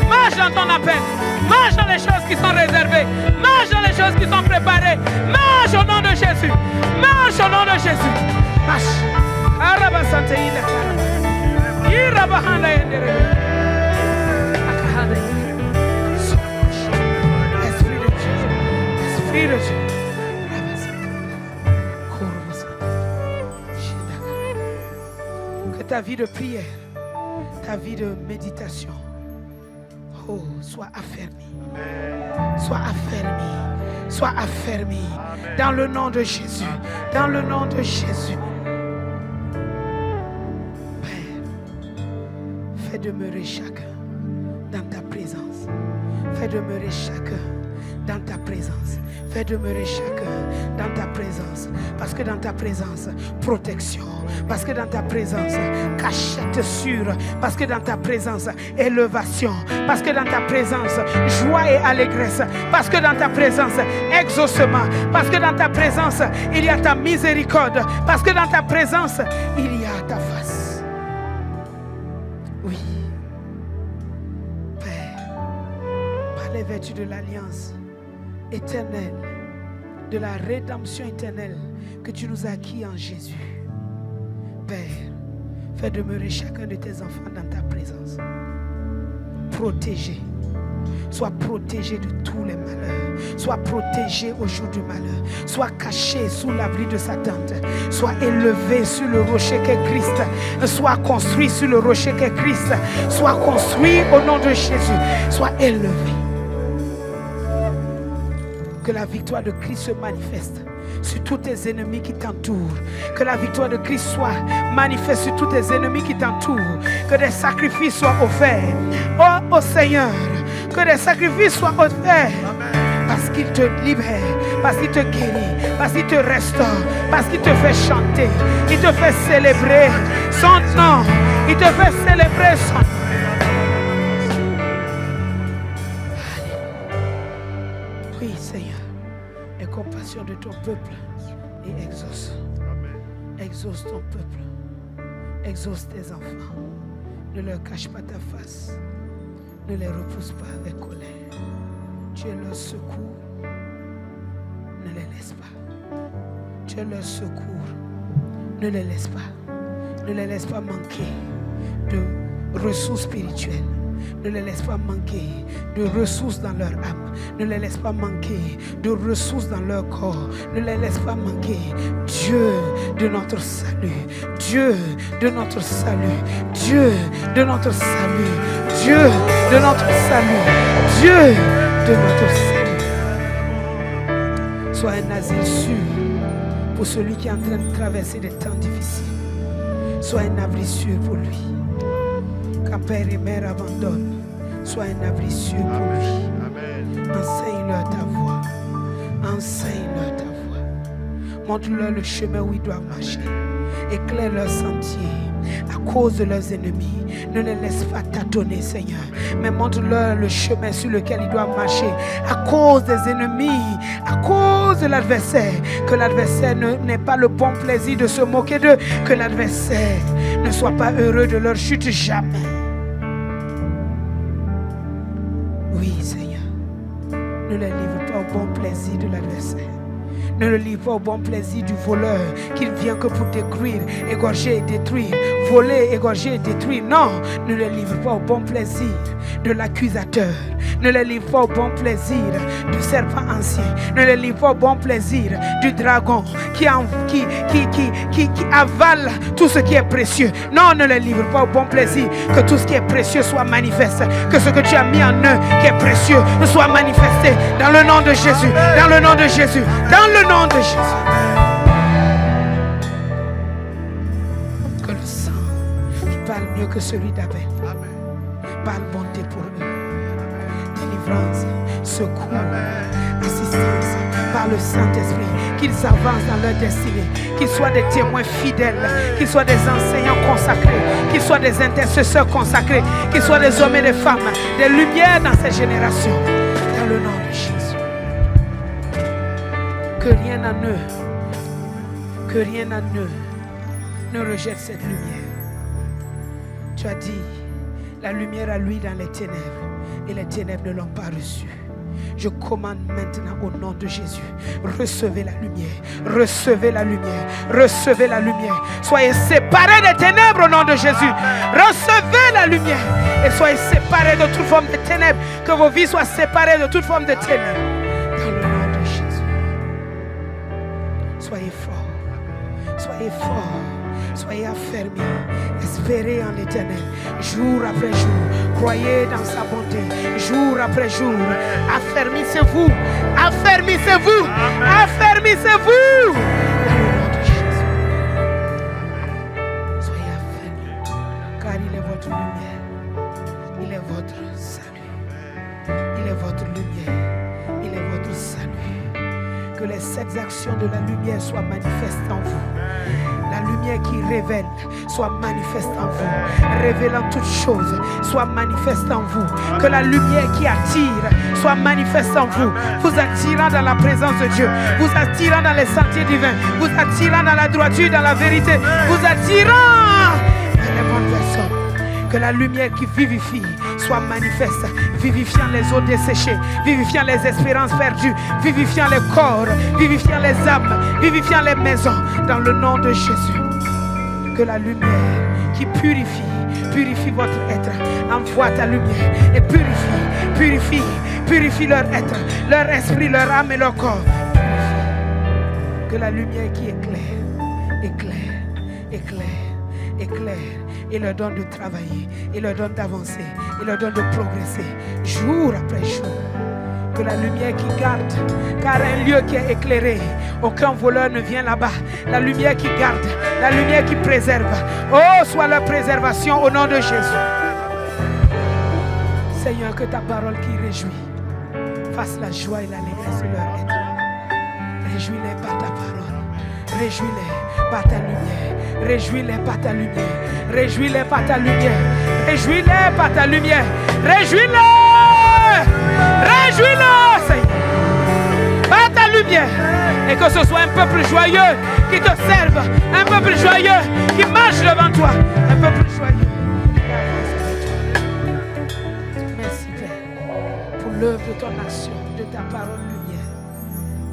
Marche dans ton appel. Marche dans les choses qui sont réservées. Marche dans les choses qui sont préparées. Marche au nom de Jésus. Marche au nom de Jésus. Marche. Esprit de Dieu. Que ta vie de prière, ta vie de méditation, soit affermie. Sois affermi. Sois affermi. Dans le nom de Jésus. Dans le nom de Jésus. Père, fais demeurer chacun dans ta présence. Fais demeurer chacun dans ta présence. Fais demeurer chacun dans ta présence. Parce que dans ta présence, protection. Parce que dans ta présence, cachette sûre. Parce que dans ta présence, élévation. Parce que dans ta présence, joie et allégresse. Parce que dans ta présence, exaucement. Parce que dans ta présence, il y a ta miséricorde. Parce que dans ta présence, il y a ta face. Oui. Père, par les vertus de l'alliance éternelle, de la rédemption éternelle que tu nous as acquis en Jésus. Père, fais demeurer chacun de tes enfants dans ta présence. Protégé. Sois protégé de tous les malheurs. Sois protégé au jour du malheur. Sois caché sous l'abri de sa tente. Sois élevé sur le rocher qu'est Christ. Sois construit sur le rocher qu'est Christ. Sois construit au nom de Jésus. Sois élevé. Que la victoire de Christ se manifeste sur tous tes ennemis qui t'entourent. Que la victoire de Christ soit manifeste sur tous tes ennemis qui t'entourent. Que des sacrifices soient offerts au Seigneur. Que des sacrifices soient offerts. Parce qu'il te libère, parce qu'il te guérit, parce qu'il te restaure, parce qu'il te fait chanter. Il te fait célébrer son nom. Il te fait célébrer son nom. Oui, Seigneur, aie compassion de ton peuple et exauce. Exauce ton peuple. Exauce tes enfants. Ne leur cache pas ta face. Ne les repousse pas avec colère. Tu es leur secours. Ne les laisse pas. Tu es leur secours. Ne les laisse pas. Ne les laisse pas manquer de ressources spirituelles. Ne les laisse pas manquer de ressources dans leur âme. Ne les laisse pas manquer de ressources dans leur corps. Ne les laisse pas manquer. Dieu de notre salut. Dieu de notre salut. Dieu de notre salut. Dieu de notre salut. Dieu de notre salut. Sois un asile sûr pour celui qui est en train de traverser des temps difficiles. Sois un abri sûr pour lui. Quand père et mère abandonnent, sois un abri sûr pour lui. Enseigne-leur ta voix. Enseigne-leur ta voix. Montre-leur le chemin où ils doivent marcher. Éclaire leur sentier à cause de leurs ennemis. Ne les laisse pas tâtonner, Seigneur, mais montre-leur le chemin sur lequel ils doivent marcher à cause des ennemis, à cause de l'adversaire. Que l'adversaire n'ait pas le bon plaisir de se moquer d'eux. Que l'adversaire ne soit pas heureux de leur chute jamais. Oui, Seigneur, ne les livre pas au bon plaisir de l'adversaire. Ne le livre pas au bon plaisir du voleur qu'il vient que pour détruire, égorger et détruire. Voler, égorger et détruire. Non, ne le livre pas au bon plaisir de l'accusateur. Ne le livre pas au bon plaisir du serpent ancien. Ne le livre pas au bon plaisir du dragon qui avale tout ce qui est précieux. Non, ne le livre pas au bon plaisir que tout ce qui est précieux soit manifeste. Que ce que tu as mis en eux qui est précieux soit manifesté dans le nom de Jésus. Dans le nom de Jésus. Dans le nom de Jésus. Que le sang qui parle mieux que celui d'Abel parle bonté pour eux. Délivrance, secours, assistance par le Saint-Esprit, qu'ils avancent dans leur destinée, qu'ils soient des témoins fidèles, qu'ils soient des enseignants consacrés, qu'ils soient des intercesseurs consacrés, qu'ils soient des hommes et des femmes, des lumières dans cette génération. Dans le nom de Jésus. Que rien en eux, ne rejette cette lumière. Tu as dit, la lumière a lui dans les ténèbres, et les ténèbres ne l'ont pas reçue. Je commande maintenant au nom de Jésus, recevez la lumière, recevez la lumière, recevez la lumière. Soyez séparés des ténèbres au nom de Jésus. Recevez la lumière et soyez séparés de toute forme de ténèbres. Que vos vies soient séparées de toute forme de ténèbres. Dans le nom de Jésus. Soyez forts, soyez forts, soyez affermis. Espérez en l'Éternel, jour après jour. Croyez dans sa bonté, jour après jour. Affermissez-vous, affermissez-vous, affermissez-vous. Dans le nom de Jésus. Soyez affermis, car il est votre lumière, il est votre salut, il est votre lumière, il est votre salut. Que les 7 actions de la lumière soient manifestes en vous. La lumière qui révèle soit manifeste en vous, révélant toutes choses, soit manifeste en vous. Que la lumière qui attire soit manifeste en vous, vous attirant dans la présence de Dieu, vous attirant dans les sentiers divins, vous attirant dans la droiture, dans la vérité, vous attirant dans les bonnes personnes. Que la lumière qui vivifie soit manifeste, vivifiant les eaux desséchées, vivifiant les espérances perdues, vivifiant les corps, vivifiant les âmes, vivifiant les maisons, dans le nom de Jésus. Que la lumière qui purifie, purifie votre être, envoie ta lumière et purifie, purifie, purifie leur être, leur esprit, leur âme et leur corps. Que la lumière qui éclaire, éclaire, éclaire, éclaire. Il leur donne de travailler, il leur donne d'avancer, il leur donne de progresser, jour après jour. Que la lumière qui garde, car un lieu qui est éclairé, aucun voleur ne vient là-bas. La lumière qui garde, la lumière qui préserve. Oh, soit leur préservation au nom de Jésus. Seigneur, que ta parole qui réjouit fasse la joie et l'allégresse de leur être. Réjouis-les par ta parole, réjouis-les par ta lumière, réjouis-les par ta lumière, réjouis-les par ta lumière, réjouis-les par ta lumière, réjouis-les, réjouis-les, Seigneur, par ta lumière. Et que ce soit un peuple joyeux qui te serve, un peuple joyeux qui marche devant toi, un peuple joyeux qui avance avec toi. Merci Père pour l'œuvre de ton action, de ta parole lumière.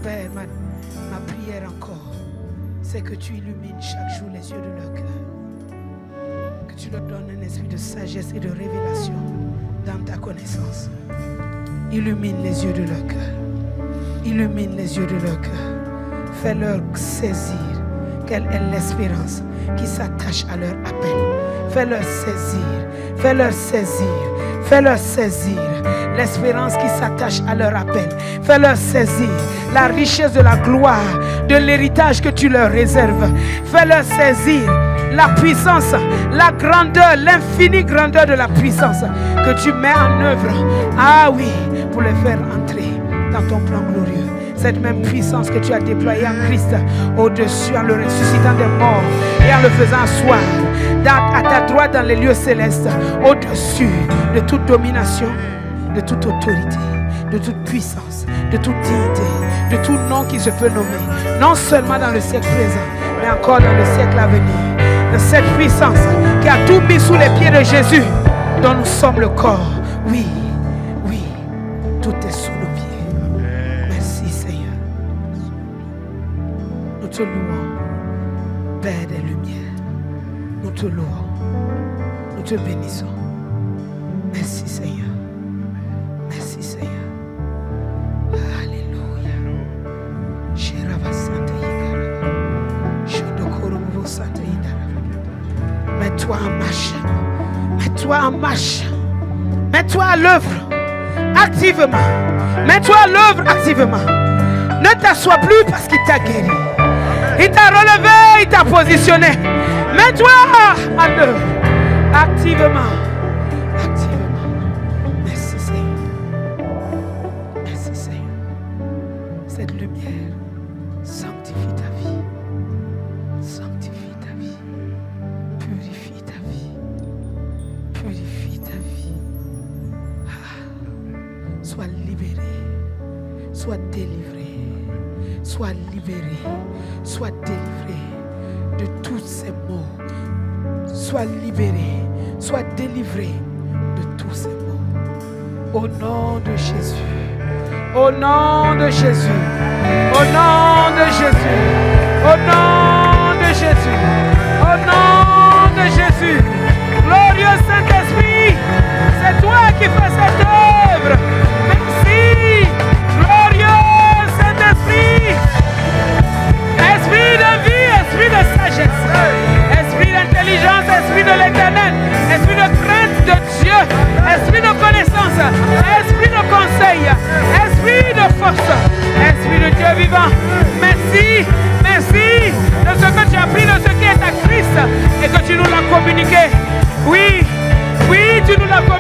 Père, ma prière encore, c'est que tu illumines chaque jour les yeux de leur cœur. Que tu leur donnes un esprit de sagesse et de révélation dans ta connaissance. Illumine les yeux de leur cœur. Illumine les yeux de leur cœur. Fais-leur saisir quelle est l'espérance qui s'attache à leur appel. Fais-leur saisir, fais-leur saisir, fais-leur saisir l'espérance qui s'attache à leur appel. Fais-leur saisir la richesse de la gloire, de l'héritage que tu leur réserves. Fais-leur saisir la puissance, la grandeur, l'infinie grandeur de la puissance que tu mets en œuvre. Ah oui, pour les faire entrer dans ton plan glorieux. Cette même puissance que tu as déployée en Christ au-dessus, en le ressuscitant des morts et en le faisant asseoir à ta droite dans les lieux célestes, au-dessus de toute domination, de toute autorité, de toute puissance, de toute dignité, de tout nom qui se peut nommer, non seulement dans le siècle présent, mais encore dans le siècle à venir. De cette puissance qui a tout mis sous les pieds de Jésus, dont nous sommes le corps. Oui, oui, tout est sous nos pieds. Merci Seigneur. Nous te louons, Père des Lumières. Nous te louons, nous te bénissons. Merci Seigneur. Merci Seigneur. Alléluia. Mets-toi en marche. Mets-toi en marche. Mets-toi à l'œuvre activement. Mets-toi à l'œuvre activement. Ne t'assois plus parce qu'il t'a guéri. Il t'a relevé, il t'a positionné. Mets-toi à l'œuvre activement. Activement. Merci Seigneur. Merci Seigneur. cette lumière. Sanctifie ta vie. Sanctifie ta vie. Purifie ta vie. Purifie ta vie. Sois libéré. Sois délivré. Sois libéré. Sois délivré de tous ces maux. Sois libéré. Sois délivré de tous ces maux. Au nom de Jésus. Au nom de Jésus. Au nom de Jésus. Au nom de Jésus. Au nom de Jésus. Glorieux Saint-Esprit, c'est toi qui fais cette œuvre. Merci. Glorieux Saint-Esprit. Esprit de vie, esprit de sagesse, esprit d'intelligence, esprit de l'éternel, esprit de crainte de Dieu, esprit de connaissance, esprit de conseil, esprit de force, esprit de Dieu vivant. Merci, merci de ce que tu as pris, de ce qui est à Christ et que tu nous l'as communiqué. Oui, oui, tu nous l'as communiqué.